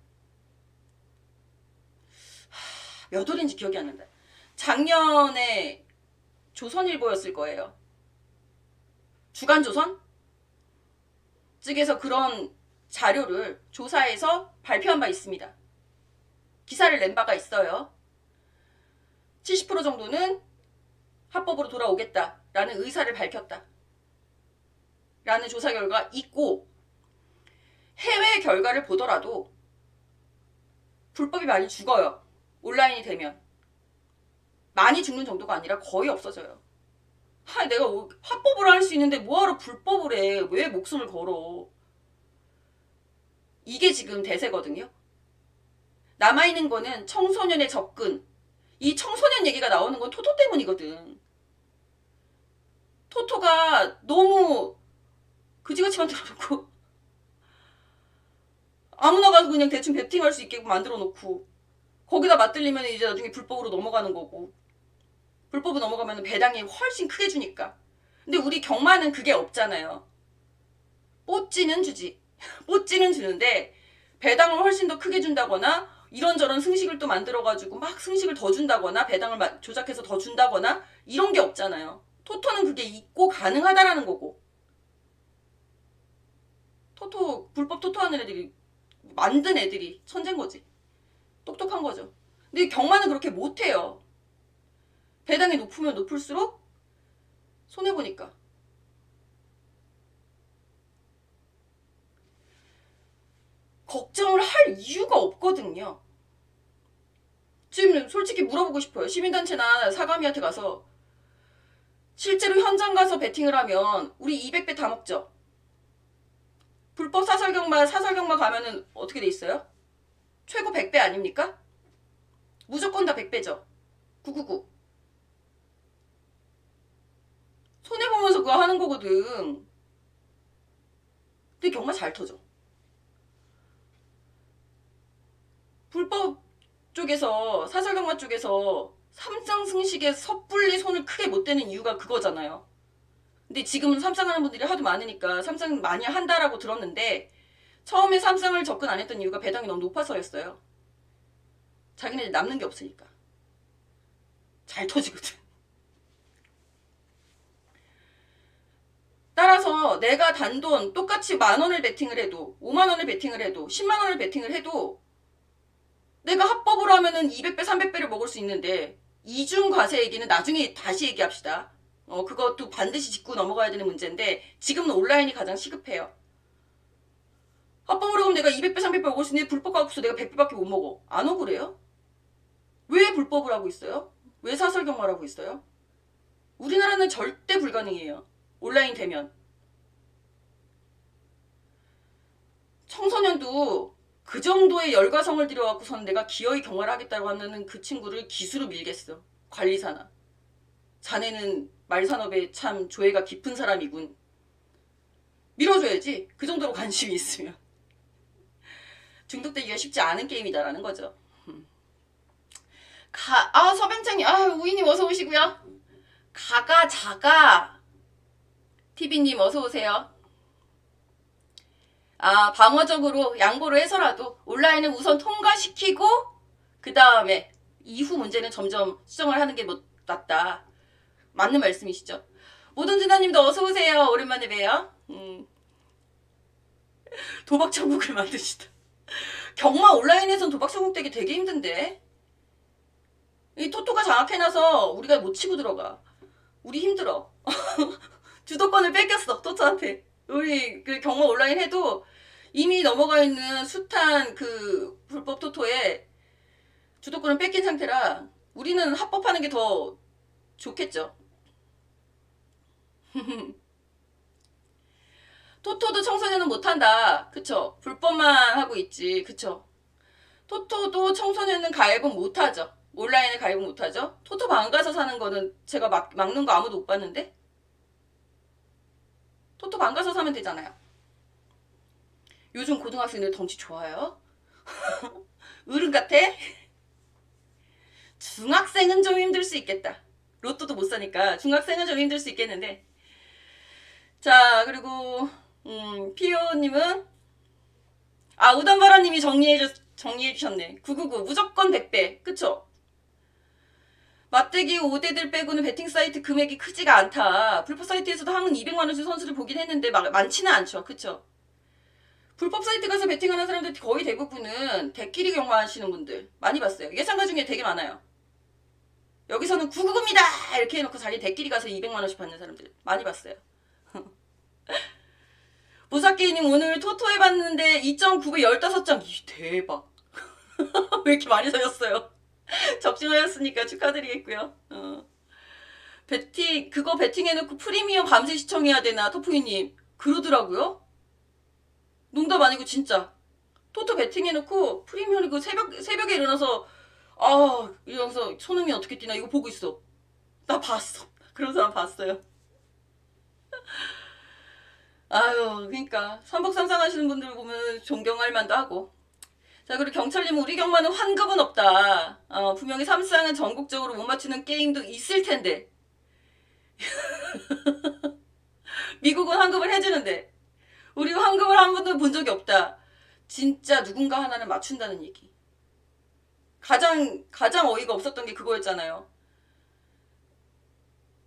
몇 월인지 기억이 안 난다. 작년에 조선일보였을 거예요. 주간조선? 측에서 그런 자료를 조사해서 발표한 바 있습니다. 기사를 낸 바가 있어요. 70% 정도는 합법으로 돌아오겠다라는 의사를 밝혔다. 라는 조사 결과가 있고, 해외 결과를 보더라도 불법이 많이 죽어요. 온라인이 되면. 많이 죽는 정도가 아니라 거의 없어져요. 내가 합법으로 할 수 있는데 뭐하러 불법을 해. 왜 목숨을 걸어. 이게 지금 대세거든요. 남아있는 거는 청소년의 접근. 이 청소년 얘기가 나오는 건 토토 때문이거든. 토토가 너무 그지같이 만들어놓고 아무나 가서 그냥 대충 베팅할 수 있게 만들어놓고 거기다 맞들리면 이제 나중에 불법으로 넘어가는 거고, 불법으로 넘어가면 배당이 훨씬 크게 주니까. 근데 우리 경마는 그게 없잖아요. 뽀찌는 주지. 뽀찌는 주는데 배당을 훨씬 더 크게 준다거나 이런저런 승식을 또 만들어가지고 막 승식을 더 준다거나 배당을 조작해서 더 준다거나 이런 게 없잖아요. 토토는 그게 있고 가능하다라는 거고. 토토, 불법 토토 하는 애들이, 만든 애들이 천재인 거지. 똑똑한 거죠. 근데 경마는 그렇게 못해요. 배당이 높으면 높을수록 손해보니까. 걱정을 할 이유가 없거든요. 지금 솔직히 물어보고 싶어요. 시민단체나 사가미한테 가서 실제로 현장 가서 베팅을 하면 우리 200배 다 먹죠. 불법 사설경마 가면은 어떻게 돼 있어요? 최고 100배 아닙니까? 무조건 다 100배죠. 999. 손해보면서 그거 하는 거거든. 근데 경마 잘 터져. 불법 쪽에서, 사설경마 쪽에서 삼쌍승식에 섣불리 손을 크게 못 대는 이유가 그거잖아요. 근데 지금은 삼쌍하는 분들이 하도 많으니까 삼쌍 많이 한다라고 들었는데, 처음에 삼쌍을 접근 안 했던 이유가 배당이 너무 높아서였어요. 자기네들 남는 게 없으니까. 잘 터지거든. 따라서 내가 단돈 똑같이 10,000원을 베팅을 해도, 50,000원을 베팅을 해도, 100,000원을 베팅을 해도 내가 합법으로 하면은 200배, 300배를 먹을 수 있는데, 이중과세 얘기는 나중에 다시 얘기합시다. 그것도 반드시 짚고 넘어가야 되는 문제인데, 지금은 온라인이 가장 시급해요. 합법으로 하면 내가 200배, 300배 먹을 수 있는데, 불법 가고서 내가 100배밖에 못 먹어. 안 억울해요? 왜 불법을 하고 있어요? 왜 사설경마를 하고 있어요? 우리나라는 절대 불가능해요. 온라인 되면. 청소년도 그 정도의 열과성을 들여갖고서는 내가 기어이 경마를 하겠다고 하면은 그 친구를 기수로 밀겠어. 관리사나. 자네는 말산업에 참 조예가 깊은 사람이군. 밀어줘야지. 그 정도로 관심이 있으면. 중독되기가 쉽지 않은 게임이다라는 거죠. 서병장님, 우이님 어서 오시고요. 가가 자가 TV님 어서 오세요. 방어적으로 양보를 해서라도 온라인을 우선 통과시키고 그 다음에 이후 문제는 점점 수정을 하는 게 낫다. 맞는 말씀이시죠. 모든진아님도 어서 오세요. 오랜만에 봬요. 도박 천국을 만드시다. 경마 온라인에선 도박 천국 되기 되게 힘든데. 이 토토가 장악해놔서 우리가 못 치고 들어가. 우리 힘들어. 주도권을 뺏겼어 토토한테. 우리 그 경마 온라인 해도 이미 넘어가 있는 숱한 그 불법 토토에 주도권을 뺏긴 상태라 우리는 합법하는 게 더 좋겠죠. 토토도 청소년은 못한다. 그쵸? 불법만 하고 있지. 그쵸? 토토도 청소년은 가입은 못하죠. 온라인에 가입은 못하죠. 토토 방 가서 사는 거는 제가 막는 거 아무도 못 봤는데? 토토 방 가서 사면 되잖아요. 요즘 고등학생들 덩치 좋아요. 어른 같아? 중학생은 좀 힘들 수 있겠다. 로또도 못 사니까 중학생은 좀 힘들 수 있겠는데. 자, 그리고 피오님은 우단바라님이 정리해주셨네. 999 무조건 100배. 그쵸? 맞대기 5대들 빼고는 베팅 사이트 금액이 크지가 않다. 불법 사이트에서도 한 200만원씩 선수를 보긴 했는데 많지는 않죠. 그쵸? 불법 사이트 가서 베팅하는 사람들 거의 대부분은 대끼리 경마하시는 분들 많이 봤어요. 예상가 중에 되게 많아요. 여기서는 999입니다! 이렇게 해놓고 자기 대끼리 가서 200만원씩 받는 사람들 많이 봤어요. 무사게이님 오늘 토토 해봤는데 2.9배 15장. 대박. 왜 이렇게 많이 사셨어요? 적중하였으니까 축하드리겠고요. 그거 베팅해놓고 프리미엄 밤새 시청해야 되나 토프이님. 그러더라고요. 농담 아니고 진짜. 토토 베팅해놓고 프리미엄 이거 새벽에 일어나서 이러면서 손흥민 어떻게 뛰나 이거 보고 있어. 나 봤어. 그런 사람 봤어요. 그러니까 삼복삼상 하시는 분들 보면 존경할 만도 하고. 자, 그리고 경찰님은 우리 경마는 환급은 없다. 분명히 삼상은 전국적으로 못 맞추는 게임도 있을 텐데. 미국은 환급을 해주는데 우리 환급을 한 번도 본 적이 없다. 진짜 누군가 하나는 맞춘다는 얘기. 가장 어이가 없었던 게 그거였잖아요.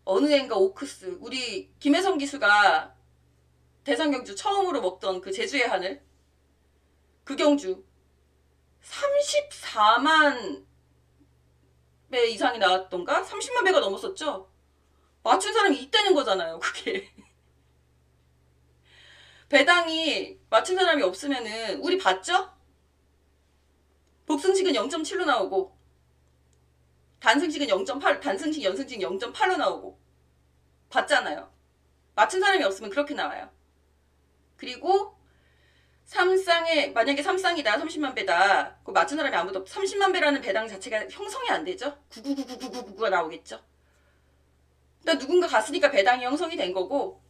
어느 애인가 오크스. 우리 김혜성 기수가 대상경주 처음으로 먹던 그 제주의 하늘. 그 경주 34만 배 이상이 나왔던가? 30만 배가 넘었었죠? 맞춘 사람이 있다는 거잖아요, 그게. 배당이 맞춘 사람이 없으면은, 우리 봤죠? 복승식은 0.7로 나오고, 단승식은 0.8, 단승식, 연승식 0.8로 나오고, 봤잖아요. 맞춘 사람이 없으면 그렇게 나와요. 그리고, 만약에 삼쌍이다, 30만 배다. 그 맞춘 사람이 아무도 30만 배라는 배당 자체가 형성이 안 되죠? 9999999가 나오겠죠? 그러니까 누군가 갔으니까 배당이 형성이 된 거고,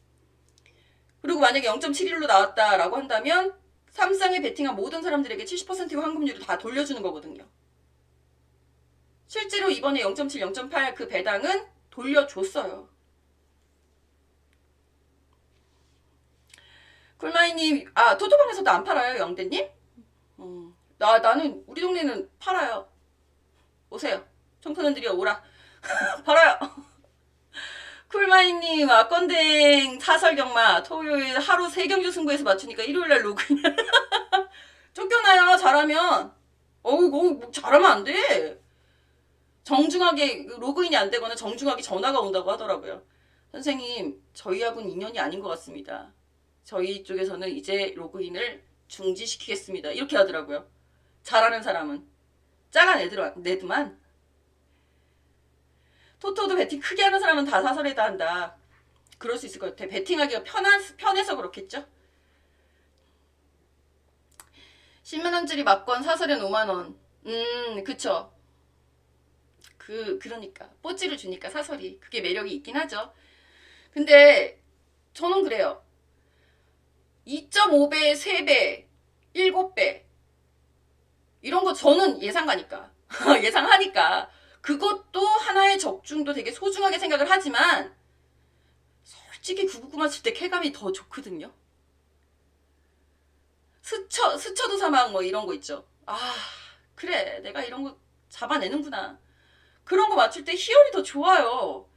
그리고 만약에 0.71로 나왔다라고 한다면, 삼쌍에 베팅한 모든 사람들에게 70%의 환급률을 다 돌려주는 거거든요. 실제로 이번에 0.7, 0.8 그 배당은 돌려줬어요. 쿨마이님, 토토방에서도 안 팔아요, 영대님? 나는, 우리 동네는 팔아요. 오세요. 청소년들이 오라. 팔아요. 쿨마이님, 건댕 사설경마, 토요일 하루 3경주 승부에서 맞추니까 일요일날 로그인. 쫓겨나요, 잘하면. 잘하면 안 돼. 정중하게, 로그인이 안 되거나 정중하게 전화가 온다고 하더라고요. 선생님, 저희하고는 인연이 아닌 것 같습니다. 저희 쪽에서는 이제 로그인을 중지시키겠습니다. 이렇게 하더라고요. 잘하는 사람은. 잘라내더만. 토토도 베팅 크게 하는 사람은 다 사설에다 한다. 그럴 수 있을 것 같아. 베팅하기가 편해서 그렇겠죠? 10만원짜리 막건 사설엔 5만원. 그쵸. 그러니까. 뽀찌를 주니까 사설이. 그게 매력이 있긴 하죠. 근데, 저는 그래요. 2.5배, 3배, 7배. 이런 거 저는 예상가니까 예상하니까 그것도 하나의 적중도 되게 소중하게 생각을 하지만 솔직히 999 맞출 때 쾌감이 더 좋거든요. 스쳐도 사망 뭐 이런 거 있죠. 아 그래 내가 이런 거 잡아내는구나. 그런 거 맞출 때 희열이 더 좋아요.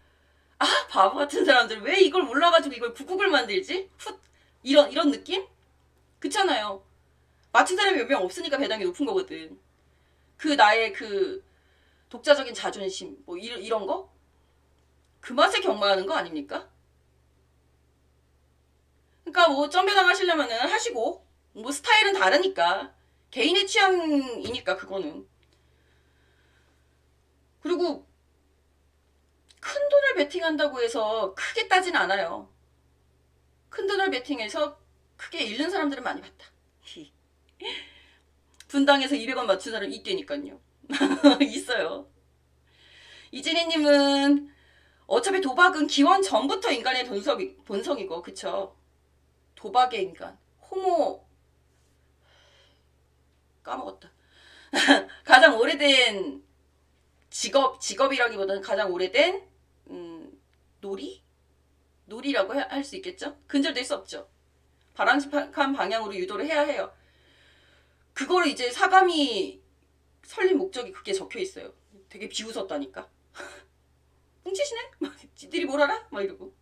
아 바보 같은 사람들 왜 이걸 몰라가지고 이걸 999를 만들지? 이런 느낌? 그렇잖아요. 맞춘 사람이 몇 명 없으니까 배당이 높은 거거든. 그 나의 그 독자적인 자존심 뭐 이런 거? 그 맛에 경마하는 거 아닙니까? 그러니까 뭐 점배당 하시려면은 하시고 뭐 스타일은 다르니까 개인의 취향이니까 그거는. 그리고 큰 돈을 베팅한다고 해서 크게 따진 않아요. 큰 돈을 베팅해서 크게 잃는 사람들은 많이 봤다. 분당에서 200원 맞춘 사람 이때니까요. 있어요. 이진희님은 어차피 도박은 기원 전부터 인간의 본성이고 그쵸. 도박의 인간 호모 까먹었다. 가장 오래된 직업이라기보다는 가장 오래된 놀이라고 할 수 있겠죠. 근절될 수 없죠. 바람직한 방향으로 유도를 해야 해요. 그거를 이제 사감이 설립 목적이 그게 적혀 있어요. 되게 비웃었다니까. 뭉치시네? 지들이 뭘 알아? 막 이러고.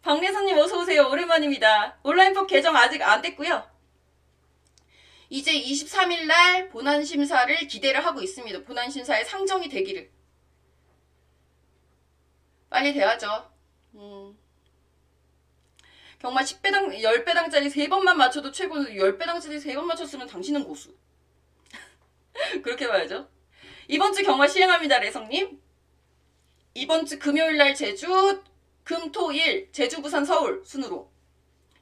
박래선님 어서오세요. 오랜만입니다. 온라인법 개정 아직 안 됐고요. 이제 23일날 본안심사를 기대를 하고 있습니다. 본안심사에 상정이 되기를. 빨리 돼야죠. 경마 10배당, 10배당짜리 3번만 맞춰도 최고는 10배당짜리 3번 맞췄으면 당신은 고수. 그렇게 봐야죠. 이번 주 경마 시행합니다. 레성님. 이번 주 금요일날 제주, 금, 토, 일 제주, 부산, 서울 순으로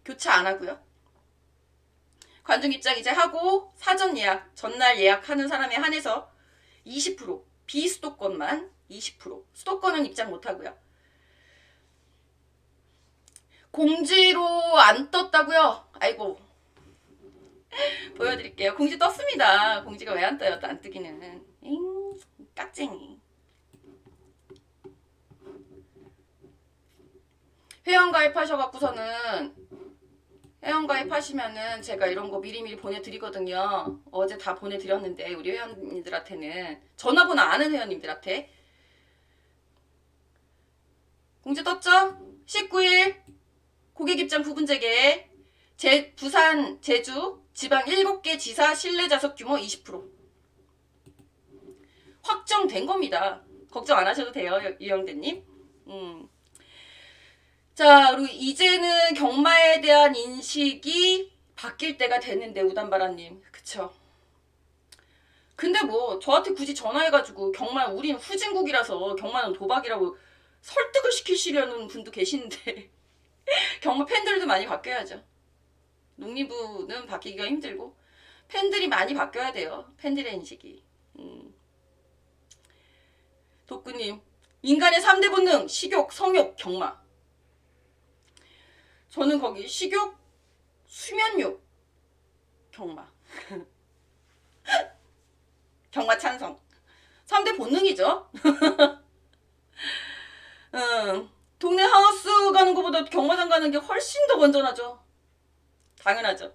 교차 안 하고요. 관중 입장 이제 하고 사전 예약, 전날 예약하는 사람에 한해서 20% 비수도권만 20% 수도권은 입장 못 하고요. 공지로 안 떴다고요? 아이고 보여드릴게요. 공지 떴습니다. 공지가 왜 안 떠요? 안 뜨기는 깍쟁이. 회원가입하셔갖고서는 회원가입하시면은 제가 이런 거 미리미리 보내드리거든요. 어제 다 보내드렸는데 우리 회원님들한테는 전화번호 아는 회원님들한테 공지 떴죠? 19일 고객 입장 부분 재개 부산, 제주 지방 7개 지사 실내 좌석 규모 20% 확정된 겁니다. 걱정 안 하셔도 돼요. 이영대님. 자, 그리고 이제는 경마에 대한 인식이 바뀔 때가 됐는데 우단바라님. 그쵸. 근데 뭐 저한테 굳이 전화해가지고 경마 우린 후진국이라서 경마는 도박이라고 설득을 시키시려는 분도 계시는데 경마 팬들도 많이 바뀌어야죠. 농림부는 바뀌기가 힘들고 팬들이 많이 바뀌어야 돼요. 팬들의 인식이. 독구님 인간의 3대 본능 식욕, 성욕, 경마. 저는 거기 식욕, 수면욕, 경마. 경마 찬성. 3대 본능이죠. 동네 하우스 가는 것보다 경마장 가는 게 훨씬 더 건전하죠. 당연하죠.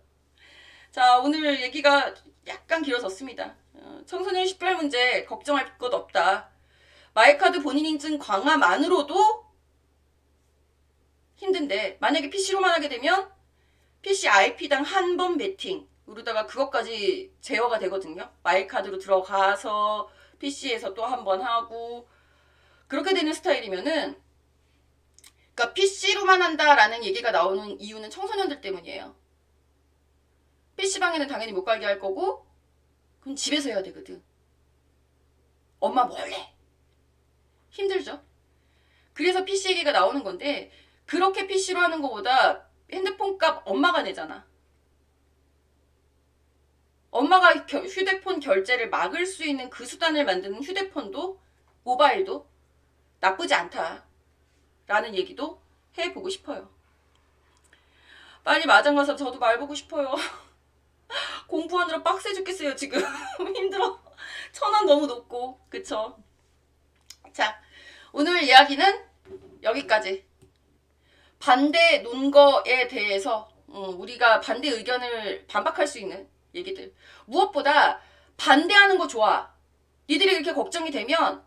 자, 오늘 얘기가 약간 길어졌습니다. 청소년 식별 문제 걱정할 것 없다. 마이카드 본인 인증 강화만으로도 힘든데 만약에 PC로만 하게 되면 PC IP당 한 번 베팅으로다가 그것까지 제어가 되거든요. 마이카드로 들어가서 PC에서 또 한 번 하고 그렇게 되는 스타일이면은 그러니까 PC로만 한다라는 얘기가 나오는 이유는 청소년들 때문이에요. PC방에는 당연히 못 가게 할 거고 그럼 집에서 해야 되거든. 엄마 몰래. 힘들죠. 그래서 PC 얘기가 나오는 건데 그렇게 PC로 하는 것보다 핸드폰 값 엄마가 내잖아. 엄마가 휴대폰 결제를 막을 수 있는 그 수단을 만드는 휴대폰도 모바일도 나쁘지 않다라는 얘기도 해보고 싶어요. 빨리 마장 가서 저도 말 보고 싶어요. 공부하느라 빡세 죽겠어요 지금. 힘들어. 천안 너무 높고. 그쵸? 자, 오늘 이야기는 여기까지. 반대 논거에 대해서 우리가 반대 의견을 반박할 수 있는 얘기들. 무엇보다 반대하는 거 좋아. 니들이 이렇게 걱정이 되면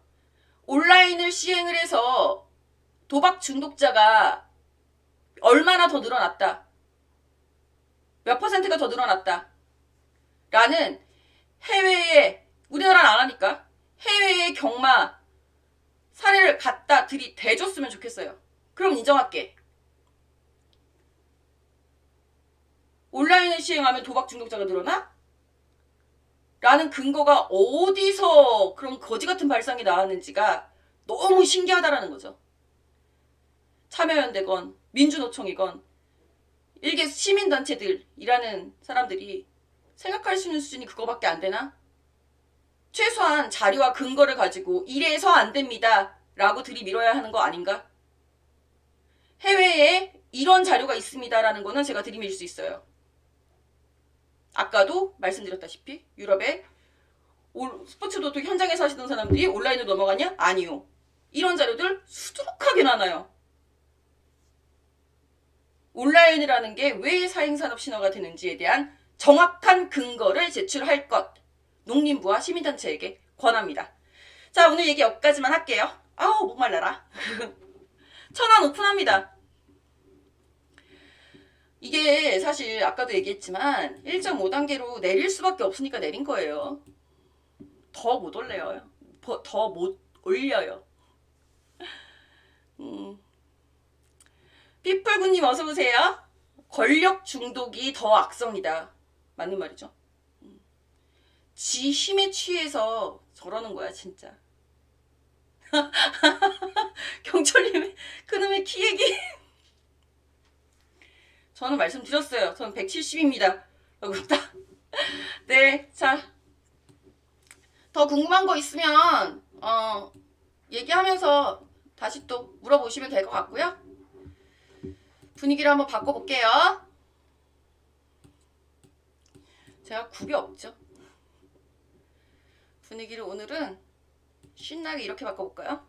온라인을 시행을 해서 도박 중독자가 얼마나 더 늘어났다. 몇 퍼센트가 더 늘어났다. 라는 해외에, 우리나라는 안 하니까 해외의 경마 사례를 갖다 대줬으면 좋겠어요. 그럼 인정할게. 온라인을 시행하면 도박 중독자가 늘어나? 라는 근거가 어디서 그런 거지 같은 발상이 나왔는지가 너무 신기하다라는 거죠. 참여연대건 민주노총이건 일개 시민단체들이라는 사람들이 생각할 수 있는 수준이 그거밖에 안 되나? 최소한 자료와 근거를 가지고 이래서 안 됩니다 라고 들이밀어야 하는 거 아닌가? 해외에 이런 자료가 있습니다라는 거는 제가 들이밀 수 있어요. 아까도 말씀드렸다시피 유럽에 스포츠 도토 현장에서 하시던 사람들이 온라인으로 넘어가냐? 아니요. 이런 자료들 수두룩하게 많아요. 온라인이라는 게 왜 사행산업 신화가 되는지에 대한 정확한 근거를 제출할 것. 농림부와 시민단체에게 권합니다. 자, 오늘 얘기 여기까지만 할게요. 아우, 목말라라. 천안 오픈합니다. 이게 사실 아까도 얘기했지만 1.5단계로 내릴 수밖에 없으니까 내린 거예요. 더 못 올려요. 더 못 올려요. 삐뿔구님 어서오세요. 권력 중독이 더 악성이다. 맞는 말이죠. 지 힘에 취해서 저러는 거야 진짜. 경철님의 그놈의 키 얘기. 저는 말씀드렸어요. 저는 170입니다. 네, 자, 더 궁금한 거 있으면 얘기하면서 다시 또 물어보시면 될 것 같고요. 분위기를 한번 바꿔볼게요. 제가 굽이 없죠. 분위기를 오늘은 신나게 이렇게 바꿔볼까요?